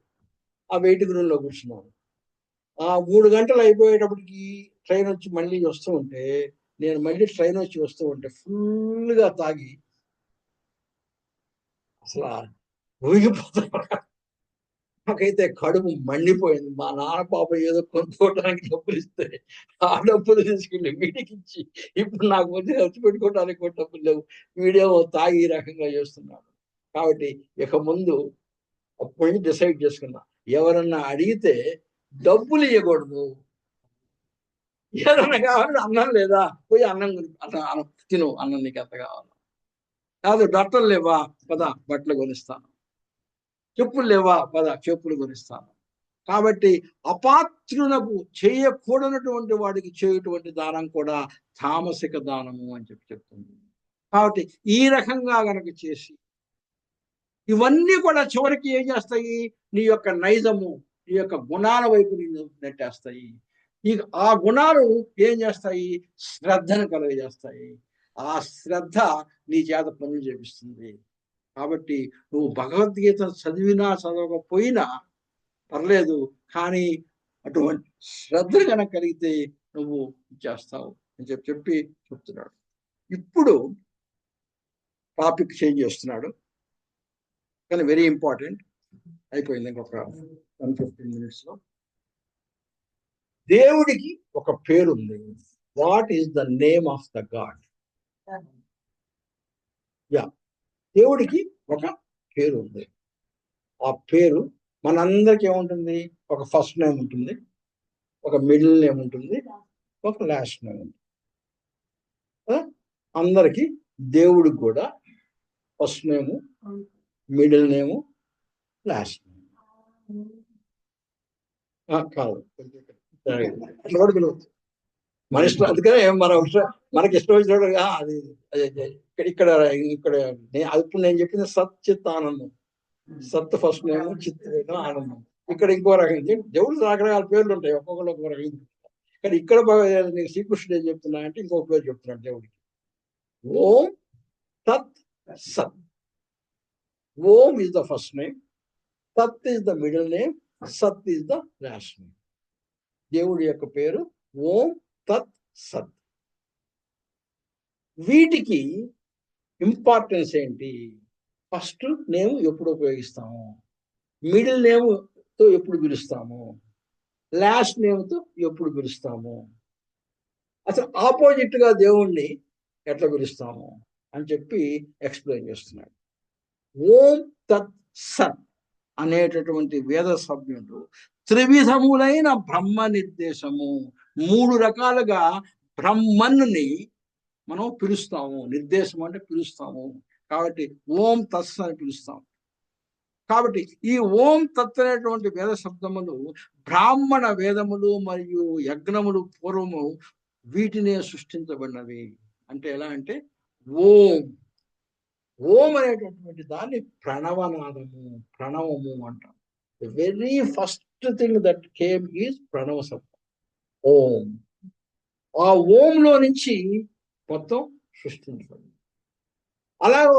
ఆ వెయిటింగ్ రూమ్లో కూర్చున్నాను. ఆ 3 గంటలు అయిపోయేటప్పటికి ట్రైన్ వచ్చి మళ్ళీ వస్తూ ఉంటే, నేను మళ్ళీ ట్రైన్ వచ్చి వస్తూ ఉంటే ఫుల్గా తాగి అసలు ఊగిపోతా. నాకైతే కడుపు మండిపోయింది. మా నాన్న పాప ఏదో కొనుక్కోవడానికి డబ్బులు ఇస్తే ఆ డబ్బులు తీసుకెళ్ళి వీడికి ఇచ్చి, ఇప్పుడు నాకు వచ్చి ఖర్చు పెట్టుకోవడానికి కూడా డబ్బులు లేవు, వీడేమో తాగి ఈ రకంగా చేస్తున్నాడు. కాబట్టి ఇక ముందు అప్పటి డిసైడ్ చేసుకున్నా, ఎవరన్నా అడిగితే డబ్బులు ఇవ్వకూడదు. ఏదన్నా కావాలి, అన్నం లేదా, పోయి అన్నం తిను, అన్నం నీకు ఎంత కావాలి. కాదు బట్టలు లేవా, పద బట్టలు కొనిస్తాను. చెప్పులు లేవా, పద చెప్పులు కొనిస్తాను. కాబట్టి అపాత్రులకు చేయకూడనటువంటి వాడికి చేయటువంటి దానం కూడా తామసిక దానము అని చెప్తుంది. కాబట్టి ఈ రకంగా గనక చేసి, ఇవన్నీ కూడా చివరికి ఏం చేస్తాయి, నీ యొక్క నైజము, నీ యొక్క గుణాల వైపు నిన్ను నెట్టేస్తాయి. ఆ గుణాలు ఏం చేస్తాయి, శ్రద్ధను కలుగజేస్తాయి. ఆ శ్రద్ధ నీ చేత పనులు చేపిస్తుంది. కాబట్టి నువ్వు భగవద్గీత చదివినా చదవకపోయినా పర్లేదు, కానీ అటువంటి శ్రద్ధ కనుక కలిగితే నువ్వు చేస్తావు అని చెప్తున్నాడు. ఇప్పుడు టాపిక్ చేంజ్ చేస్తున్నాడు, కానీ వెరీ ఇంపార్టెంట్. అయిపోయింది ఇంకొక 10-15 minutes. దేవుడికి ఒక పేరు ఉంది. What is the name of the God? దేవుడికి ఒక పేరు ఉంది. ఆ పేరు మనందరికి ఏముంటుంది? ఒక ఫస్ట్ నేమ్ ఉంటుంది, ఒక మిడిల్ నేమ్ ఉంటుంది, ఒక లాస్ట్ నేమ్ ఉంటుంది. అందరికి దేవుడికి కూడా ఫస్ట్ నేము, మిడిల్ నేము, లాస్ట్ నేమ్ కాదు. మన ఇష్టం. అందుకనే మనకి ఇష్టం వచ్చినట్టుగా అది ఇక్కడ ఇప్పుడు నేను చెప్పింది సత్ చిత్ ఆనందం. సత్ ఫస్ట్ నేమ్, చిత్ ఆనందం. ఇక్కడ ఇంకో రకం. దేవుడు రకరకాల పేర్లు ఉంటాయి, ఒక్కొక్కరు ఒక్కొక్క రకం. కానీ ఇక్కడ నీకు శ్రీకృష్ణుడు ఏం చెప్తున్నా అంటే ఇంకొక పేరు చెప్తున్నాడు దేవుడికి. ఓం తత్ సత్. ఓం is the first name, తత్ is the middle name, సత్ is the last name. దేవుడి యొక్క పేరు ఓం తత్ సత్. వీటికి ఇంపార్టెన్స్ ఏంటి? ఫస్ట్ నేమ్ ఎప్పుడు ఉపయోగిస్తాము, మిడిల్ నేమ్తో ఎప్పుడు పిలుస్తాము, లాస్ట్ నేమ్తో ఎప్పుడు పిలుస్తాము, అసలు ఆపోజిట్ గా దేవుణ్ణి ఎట్లా పిలుస్తాము అని చెప్పి ఎక్స్ప్లెయిన్ చేస్తున్నాడు. ఓం తత్ సత్ అనేటటువంటి వేద సభ్యుడు త్రివిధములైన బ్రహ్మ నిర్దేశము, 3 రకాలుగా బ్రహ్మన్ని మనం పిలుస్తాము. నిర్దేశం అంటే పిలుస్తాము కాబట్టి ఓం తత్ అని పిలుస్తాం. కాబట్టి ఈ ఓం తత్ అనేటువంటి వేద శబ్దములు బ్రాహ్మణ వేదములు మరియు యజ్ఞములు పూర్వము వీటినే సృష్టించబడినవి. అంటే ఎలా అంటే ఓం, ఓం అనేటటువంటి దాన్ని ప్రణవనాదము, ప్రణవము అంటాం. The very first thing that came is ప్రణవ శబ్దం, ఓం. ఆ ఓంలో నుంచి మొత్తం సృష్టించబడింది. అలాగే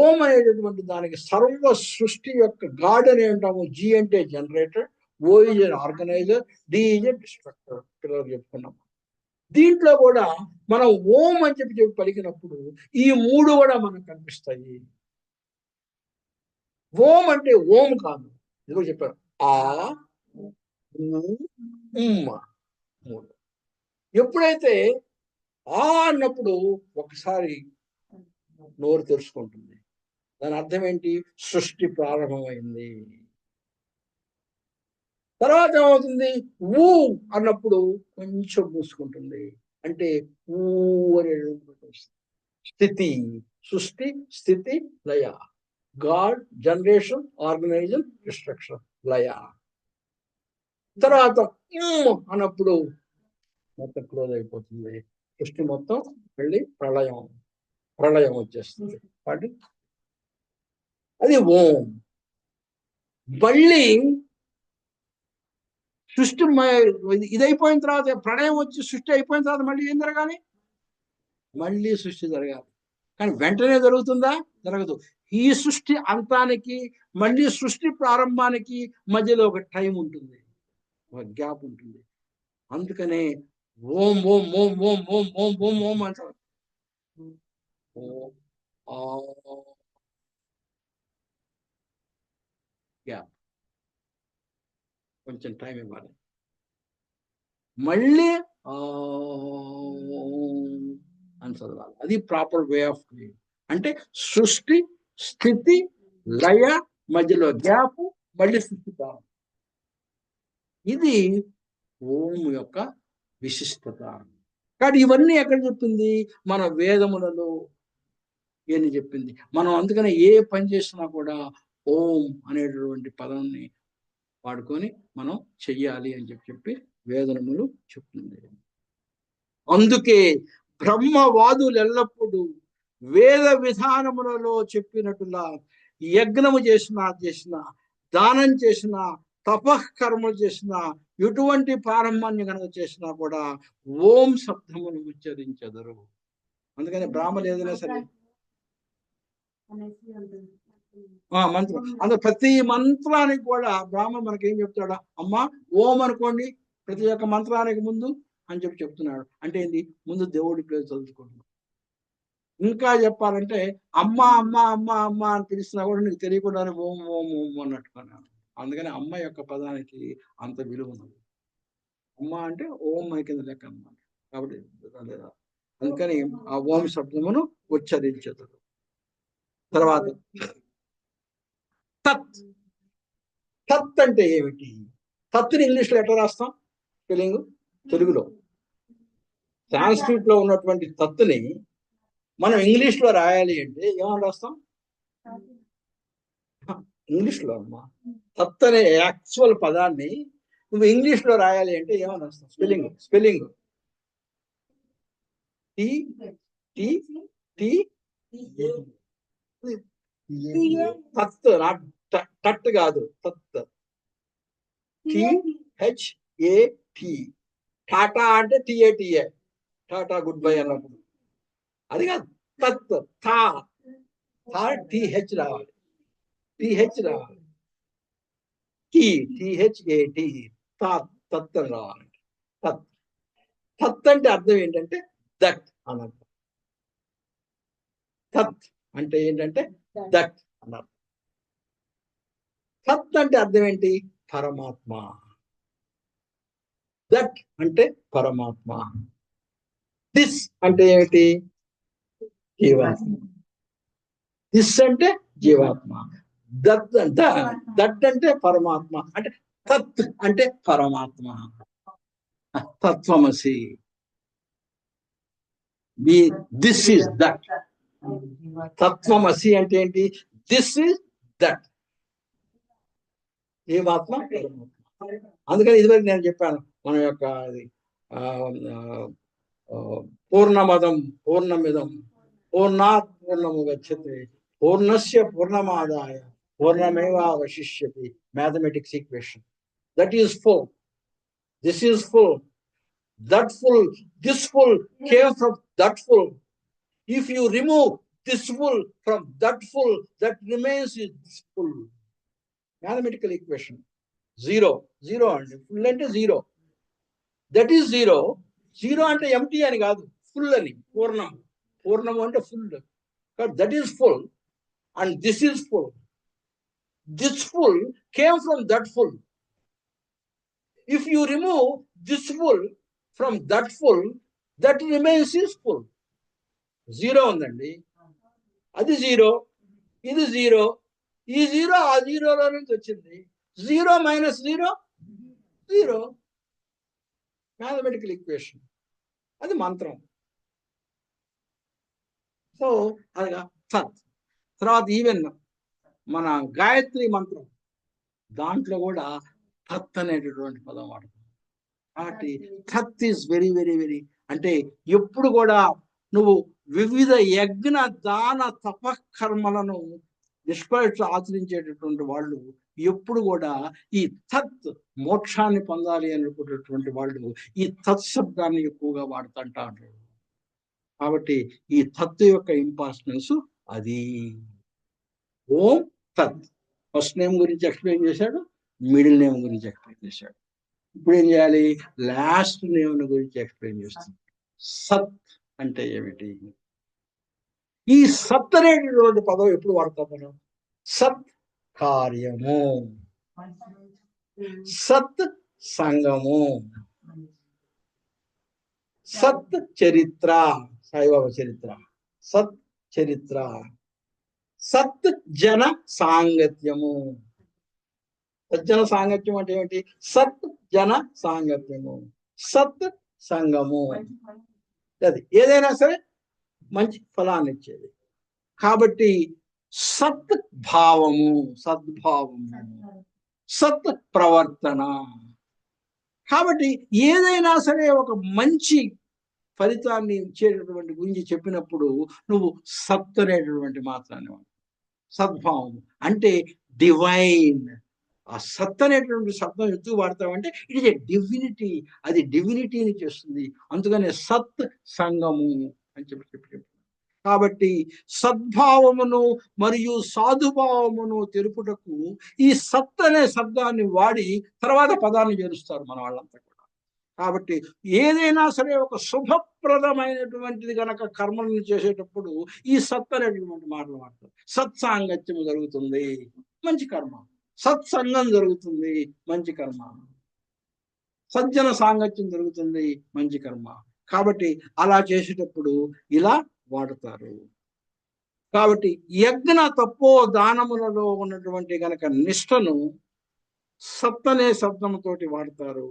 ఓం అనేటటువంటి దానికి సర్వ సృష్టి యొక్క గాడ్ అని అంటాము. జి అంటే generator, O is an organiser, D is a destructor. పిల్లలు చెప్పుకున్నాం. దీంట్లో కూడా మనం ఓం అని చెప్పి పలికినప్పుడు ఈ 3 కూడా మనకు కనిపిస్తాయి. ఓం అంటే ఓం కాదు, ఇదిగో చెప్పారు ఆ ఉమ్మ 3. ఎప్పుడైతే ఆ అన్నప్పుడు ఒకసారి నోరు తెరుచుకుంటుంది. దాని అర్థం ఏంటి? సృష్టి ప్రారంభమైంది. తర్వాత ఏమవుతుంది? ఊ అన్నప్పుడు కొంచెం మూసుకుంటుంది. అంటే ఊ అనే స్థితి, సృష్టి స్థితి లయ, గాడ్ జనరేషన్ ఆర్గనైజేషన్ డిస్ట్రక్షన్ లయ. తర్వాత అన్నప్పుడు మొత్తం క్లోజ్ అయిపోతుంది. సృష్టి మొత్తం వెళ్ళి ప్రళయం వచ్చేస్తుంది. అది ఓం. మళ్ళీ సృష్టి ఇదైపోయిన తర్వాత, ప్రళయం వచ్చి సృష్టి అయిపోయిన తర్వాత మళ్ళీ ఏం జరగాలి? మళ్ళీ సృష్టి జరగాలి. కానీ వెంటనే జరుగుతుందా? జరగదు. ఈ సృష్టి అంతానికి మళ్ళీ సృష్టి ప్రారంభానికి మధ్యలో ఒక టైం ఉంటుంది, ఒక గ్యాప్ ఉంటుంది. అందుకనే ఓం ఓం ఓం ఓం ఓం ఓం ఓం ఓం అంటారు. గ్యాప్, కొంచెం టైం ఇవ్వాలి. మళ్ళీ అని చదవాలి. అది ప్రాపర్ వే ఆఫ్ రీడింగ్. అంటే సృష్టి స్థితి లయ మధ్యలో గ్యాప్, మళ్ళీ సృష్టి ప్రారంభం. ఇది ఓం యొక్క విశిష్టత. కానీ ఇవన్నీ ఎక్కడ చెప్పింది? మన వేదములలో ఏని చెప్పింది. మనం అందుకనే ఏ పని చేసినా కూడా ఓం అనేటటువంటి పదాన్ని వాడుకొని మనం చెయ్యాలి అని చెప్పి వేదములు చెప్తుంది. అందుకే బ్రహ్మవాదులు ఎల్లప్పుడూ వేద విధానములలో చెప్పినట్టుగా యజ్ఞము చేసిన దానం చేసిన తపఃకర్మలు చేసిన ఎటువంటి ప్రారంభాన్ని కనుక చేసినా కూడా ఓం శబ్దమును ఉచ్చరించెదరు. అందుకని బ్రాహ్మణులు ఏదైనా సరే మంత్రం అందులో ప్రతి మంత్రానికి కూడా బ్రాహ్మణ్ మనకి ఏం చెప్తాడా? అమ్మా ఓం అనుకోండి ప్రతి ఒక్క మంత్రానికి ముందు అని చెప్తున్నాడు. అంటే ఏంటి? ముందు దేవుడి పేరు చదువుకుంటున్నాడు. ఇంకా చెప్పాలంటే అమ్మ అమ్మ అమ్మ అమ్మ అని పిలిచినా కూడా నీకు తెలియకుండానే ఓం ఓం ఓం అన్నట్టుకున్నాను. అందుకని అమ్మ యొక్క పదానికి అంత విలువ ఉన్నది. అమ్మ అంటే ఓం కింద లెక్క అన్నమాట. కాబట్టి అందుకని ఆ ఓం శబ్దమును ఉచ్చరించదు. తర్వాత తత్. తత్ అంటే ఏమిటి? తత్ని ఇంగ్లీష్లో ఎట్లా రాస్తాం? స్పెల్లింగ్ తెలుగులో. సాంస్క్రిట్ లో ఉన్నటువంటి తత్తుని మనం ఇంగ్లీష్లో రాయాలి అంటే ఏమని రాస్తాం? ఇంగ్లీష్లో అమ్మా. తత్ అనే యాక్చువల్ పదాన్ని నువ్వు ఇంగ్లీష్లో రాయాలి అంటే ఏమని రాస్తాం? స్పెల్లింగ్ టి టి టి తత్, టట్ కాదు, తత్. THAT. టాటా అంటే TATA, టాటా గుడ్ బై అన్నప్పుడు. అది కాదు, తత్ థా TH రావాలి, TH రావాలి, THAT తత్ అని రావాలి. తత్ తత్ అంటే అర్థం ఏంటంటే దట్ అన్నర్థం. తత్ అంటే ఏంటంటే దట్ అన్నర్థం. తత్ అంటే అర్థం ఏంటి? పరమాత్మ. దట్ అంటే పరమాత్మ. దిస్ అంటే ఏమిటి? జీవాత్మ. దిస్ అంటే జీవాత్మ. దట్ దట్ అంటే పరమాత్మ. అంటే తత్ అంటే పరమాత్మ. తత్వమసి. This is that. తత్వమసి అంటే ఏంటి? This is that. జీవాత్మ పరమాత్మ. అందుకని ఇదివరకు నేను చెప్పాను, మన యొక్క పూర్ణమదం పూర్ణమిదం పూర్ణాత్ పూర్ణముగచ్చతే పూర్ణస్య పూర్ణమాదాయ పూర్ణమేవావశిష్యతి. Mathematics equation. That is full, this is full, that full, this full came from that full. If you remove this full from that full, that remains is this full. Mathematical equation. Zero. Zero అంటే full అంటే zero. That is zero. Zero అంటే empty అని కాదు, full అని. పూర్ణం. పూర్ణం అంటే full. That is full and this is full. This full came from that full. If you remove this full from that full, that remains is full. Zero ఉందండి, అది zero, ఇది జీరో, ఈ జీరో ఆ జీరోలో నుంచి వచ్చింది. Zero minus zero zero. Mathematical equation, అది మంత్రం. సో అదిగా సత్. తర్వాత ఈవెన్ మన గాయత్రి మంత్రం, దాంట్లో కూడా తత్ అనేటటువంటి పదం వాడుతుంది. కాబట్టి తత్ ఈస్ వెరీ వెరీ వెరీ అంటే ఎప్పుడు కూడా నువ్వు వివిధ యజ్ఞ దాన తపకర్మలను ఆచరించేటటువంటి వాళ్ళు ఎప్పుడు కూడా ఈ తత్ మోక్షాన్ని పొందాలి అనుకునేటువంటి వాళ్ళు ఈ తత్ శబ్దాన్ని ఎక్కువగా వాడుతుంటారు. కాబట్టి ఈ తత్ యొక్క ఇంపార్టెన్స్ అది. ఓం తత్. ఫస్ట్ నేమ్ గురించి ఎక్స్ప్లెయిన్ చేశాడు, మిడిల్ నేమ్ గురించి ఎక్స్ప్లెయిన్ చేశాడు. ఇప్పుడు ఏం చేయాలి? లాస్ట్ నేమ్ గురించి ఎక్స్ప్లెయిన్ చేస్తుంది. సత్ అంటే ఏమిటి? ఈ సత్ అనేటటువంటి పదం ఎప్పుడు వాడతాం మనం? సత్ కార్యము, సత్ సంగము, సత్ చరిత్ర, సాయిబాబా చరిత్ర, సత్ చరిత్ర, సత్ జన సాంగత్యము. సజ్జన సాంగత్యం అంటే ఏమిటి? సత్ జన సాంగత్యము, సత్ సంగము. అది ఏదైనా సరే మంచి ఫలాన్ని ఇచ్చేది. కాబట్టి సత్ భావము, సద్భావము, సత్ ప్రవర్తన. కాబట్టి ఏదైనా సరే ఒక మంచి ఫలితాన్ని ఇచ్చేటటువంటి గురించి చెప్పినప్పుడు నువ్వు సత్ అనేటటువంటి మాత్రాన్ని సద్భావం అంటే డివైన్. ఆ సత్ అనేటువంటి శబ్దం ఎందుకు వాడతామంటే ఇట్ ఇస్ ఎ డివినిటీ, అది డివినిటీని చేస్తుంది. అందుకనే సత్ సంగము అని చెప్పి. కాబట్టి సద్భావమును మరియు సాధుభావమును తెలుపుటకు ఈ సత్ అనే శబ్దాన్ని వాడి తర్వాత పదాన్ని చేరుస్తారు మన వాళ్ళంతా కూడా. కాబట్టి ఏదైనా సరే ఒక శుభప్రదమైనటువంటిది కనుక కర్మలను చేసేటప్పుడు ఈ సత్ అనేటటువంటి మాటలు వాడతారు. సత్సాంగత్యము జరుగుతుంది, మంచి కర్మ. సత్సంగం జరుగుతుంది, మంచి కర్మ. సజ్జన సాంగత్యం జరుగుతుంది, మంచి కర్మ. కాబట్టి అలా చేసేటప్పుడు ఇలా వాడతారు. కాబట్టి యజ్ఞ తప్పో దానములలో ఉన్నటువంటి గనక నిష్టను సత్ అనే శబ్దముతోటి వాడతారు.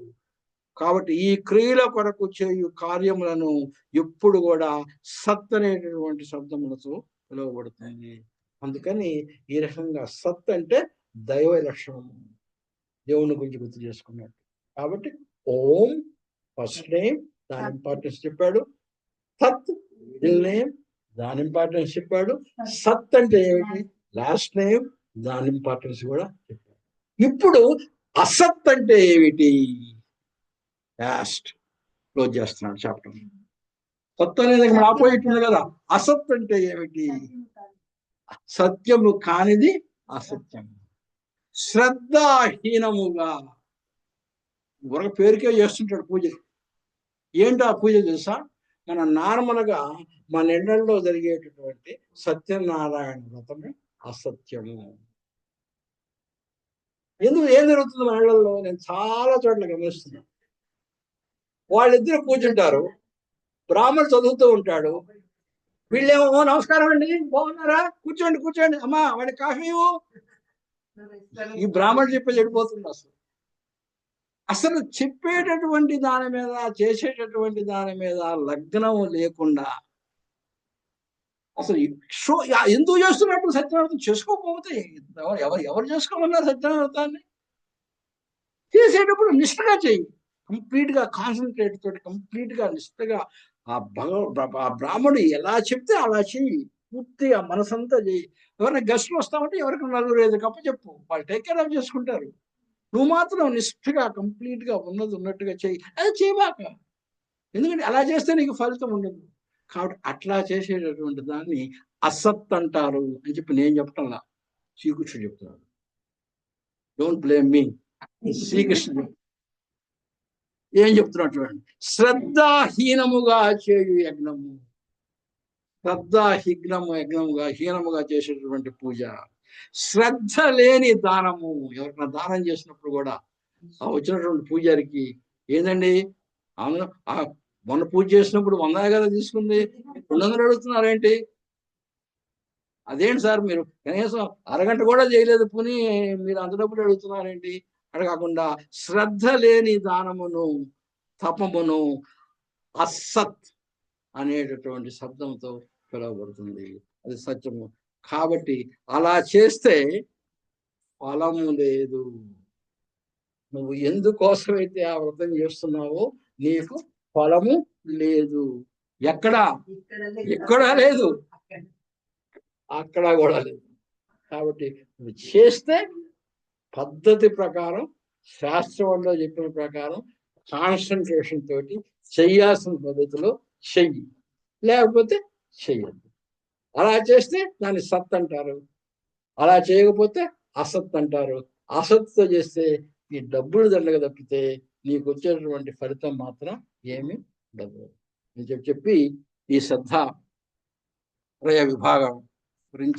కాబట్టి ఈ క్రియల కొరకు చేయు కార్యములను ఎప్పుడు కూడా సత్ అనేటటువంటి శబ్దములతో పిలువబడుతుంది. అందుకని ఈ రకంగా సత్ అంటే దైవ లక్షణము, దేవుని గురించి గుర్తు చేసుకున్నాడు. కాబట్టి ఓం ఫస్ట్ నేమ్, దాని ఇంపార్టెన్స్ చెప్పాడు. తత్ మిడిల్ నేమ్, దాని ఇంపార్టెన్స్ చెప్పాడు. సత్ అంటే ఏమిటి? లాస్ట్ నేమ్, దాని ఇంపార్టెన్స్ కూడా చెప్పాడు. ఇప్పుడు అసత్ అంటే ఏమిటి? లాస్ట్ క్లోజ్ చేస్తున్నాడు చాప్టర్. సత్ అనేది మన ఆపోజిట్ ఉంది కదా. అసత్ అంటే ఏమిటి? సత్యము కానిది అసత్యం. శ్రద్ధాహీనముగా ఒక పేరుకే చేస్తుంటాడు పూజలు. ఏంటో ఆ పూజ తెలుసా? మన నార్మల్గా మన ఇళ్లలో జరిగేటటువంటి సత్యనారాయణ వ్రతము అసత్యము. ఏం జరుగుతుంది మన ఇళ్లలో? నేను చాలా చోట్ల గమనిస్తున్నాను. వాళ్ళిద్దరు కూర్చుంటారు, బ్రాహ్మణుడు చదువుతూ ఉంటాడు, వీళ్ళేమో నమస్కారం అండి, బాగున్నారా, కూర్చోండి కూర్చోండి, అమ్మా వాడి కాఫీ ఇవ్వు. ఈ బ్రాహ్మణుడు చెప్పి చెడిపోతుంది. అసలు చెప్పేటటువంటి దాని మీద, చేసేటటువంటి దాని మీద లగ్నం లేకుండా అసలు ఎందుకు చేస్తున్నప్పుడు సత్యనారాయణ చేసుకోకపోతే ఎవరు చేసుకోమన్నారు? సత్యనారాయణాన్ని చేసేటప్పుడు నిష్ఠగా చెయ్యి, కంప్లీట్ గా కాన్సన్ట్రేట్ తోటి, కంప్లీట్ గా నిష్ఠగా ఆ బ్రాహ్మణుడు ఎలా చెప్తే అలా చెయ్యి, పూర్తిగా మనసంతా చెయ్యి. ఎవరైనా గెస్ట్లు వస్తామంటే ఎవరికి నలుగురు ఐదు కప్ప చెప్పు, వాళ్ళు టేక్ కేర్ ఆఫ్ చేసుకుంటారు. నువ్వు మాత్రం నిష్ఠగా కంప్లీట్ గా ఉన్నది ఉన్నట్టుగా చెయ్యి. అది చేయబాక, ఎందుకంటే అలా చేస్తే నీకు ఫలితం ఉండదు. కాబట్టి అట్లా చేసేటటువంటి దాన్ని అసత్ అంటారు అని చెప్పి నేను చెప్పటంలా, శ్రీకృష్ణుడు చెప్తున్నాడు. Don't blame me. శ్రీకృష్ణుడు ఏం చెప్తున్నాడు చూడండి. శ్రద్ధాహీనముగా చేయు యజ్ఞము. యజ్ఞముగా హీనముగా చేసేటటువంటి పూజ. శ్రద్ధ లేని దానము. ఎవరికైనా దానం చేసినప్పుడు కూడా ఆ వచ్చినటువంటి పూజారికి ఏందండి, మొన్న పూజ చేసినప్పుడు 100 కదా తీసుకుంది, 200 అడుగుతున్నారేంటి? అదేంటి సార్, మీరు కనీసం అరగంట కూడా చేయలేదు, పుని మీరు అంత డబ్బులు అడుగుతున్నారేంటి? అడగకుండా శ్రద్ధ లేని దానమును, తపమును అసత్ అనేటటువంటి శబ్దంతో పిలువబడుతుంది. అది సత్యము. కాబట్టి అలా చేస్తే ఫలము లేదు. నువ్వు ఎందుకోసమైతే ఆ వ్రతం చేస్తున్నావో నీకు ఫలము లేదు. ఎక్కడా లేదు, అక్కడ కూడా లేదు. కాబట్టి నువ్వు చేస్తే పద్ధతి ప్రకారం, శాస్త్రంలో చెప్పిన ప్రకారం కాన్సన్ట్రేషన్ తోటి చెయ్యాల్సిన పద్ధతిలో చెయ్యి, లేకపోతే చెయ్యద్దు. అలా చేస్తే దాన్ని సత్ అంటారు, అలా చేయకపోతే అసత్ అంటారు. అసత్తో చేస్తే ఈ డబ్బులు దండగా తప్పితే నీకు వచ్చేటటువంటి ఫలితం మాత్రం ఏమీ ఉండదు అని చెప్పి ఈ శ్రద్ధ విభాగం గురించి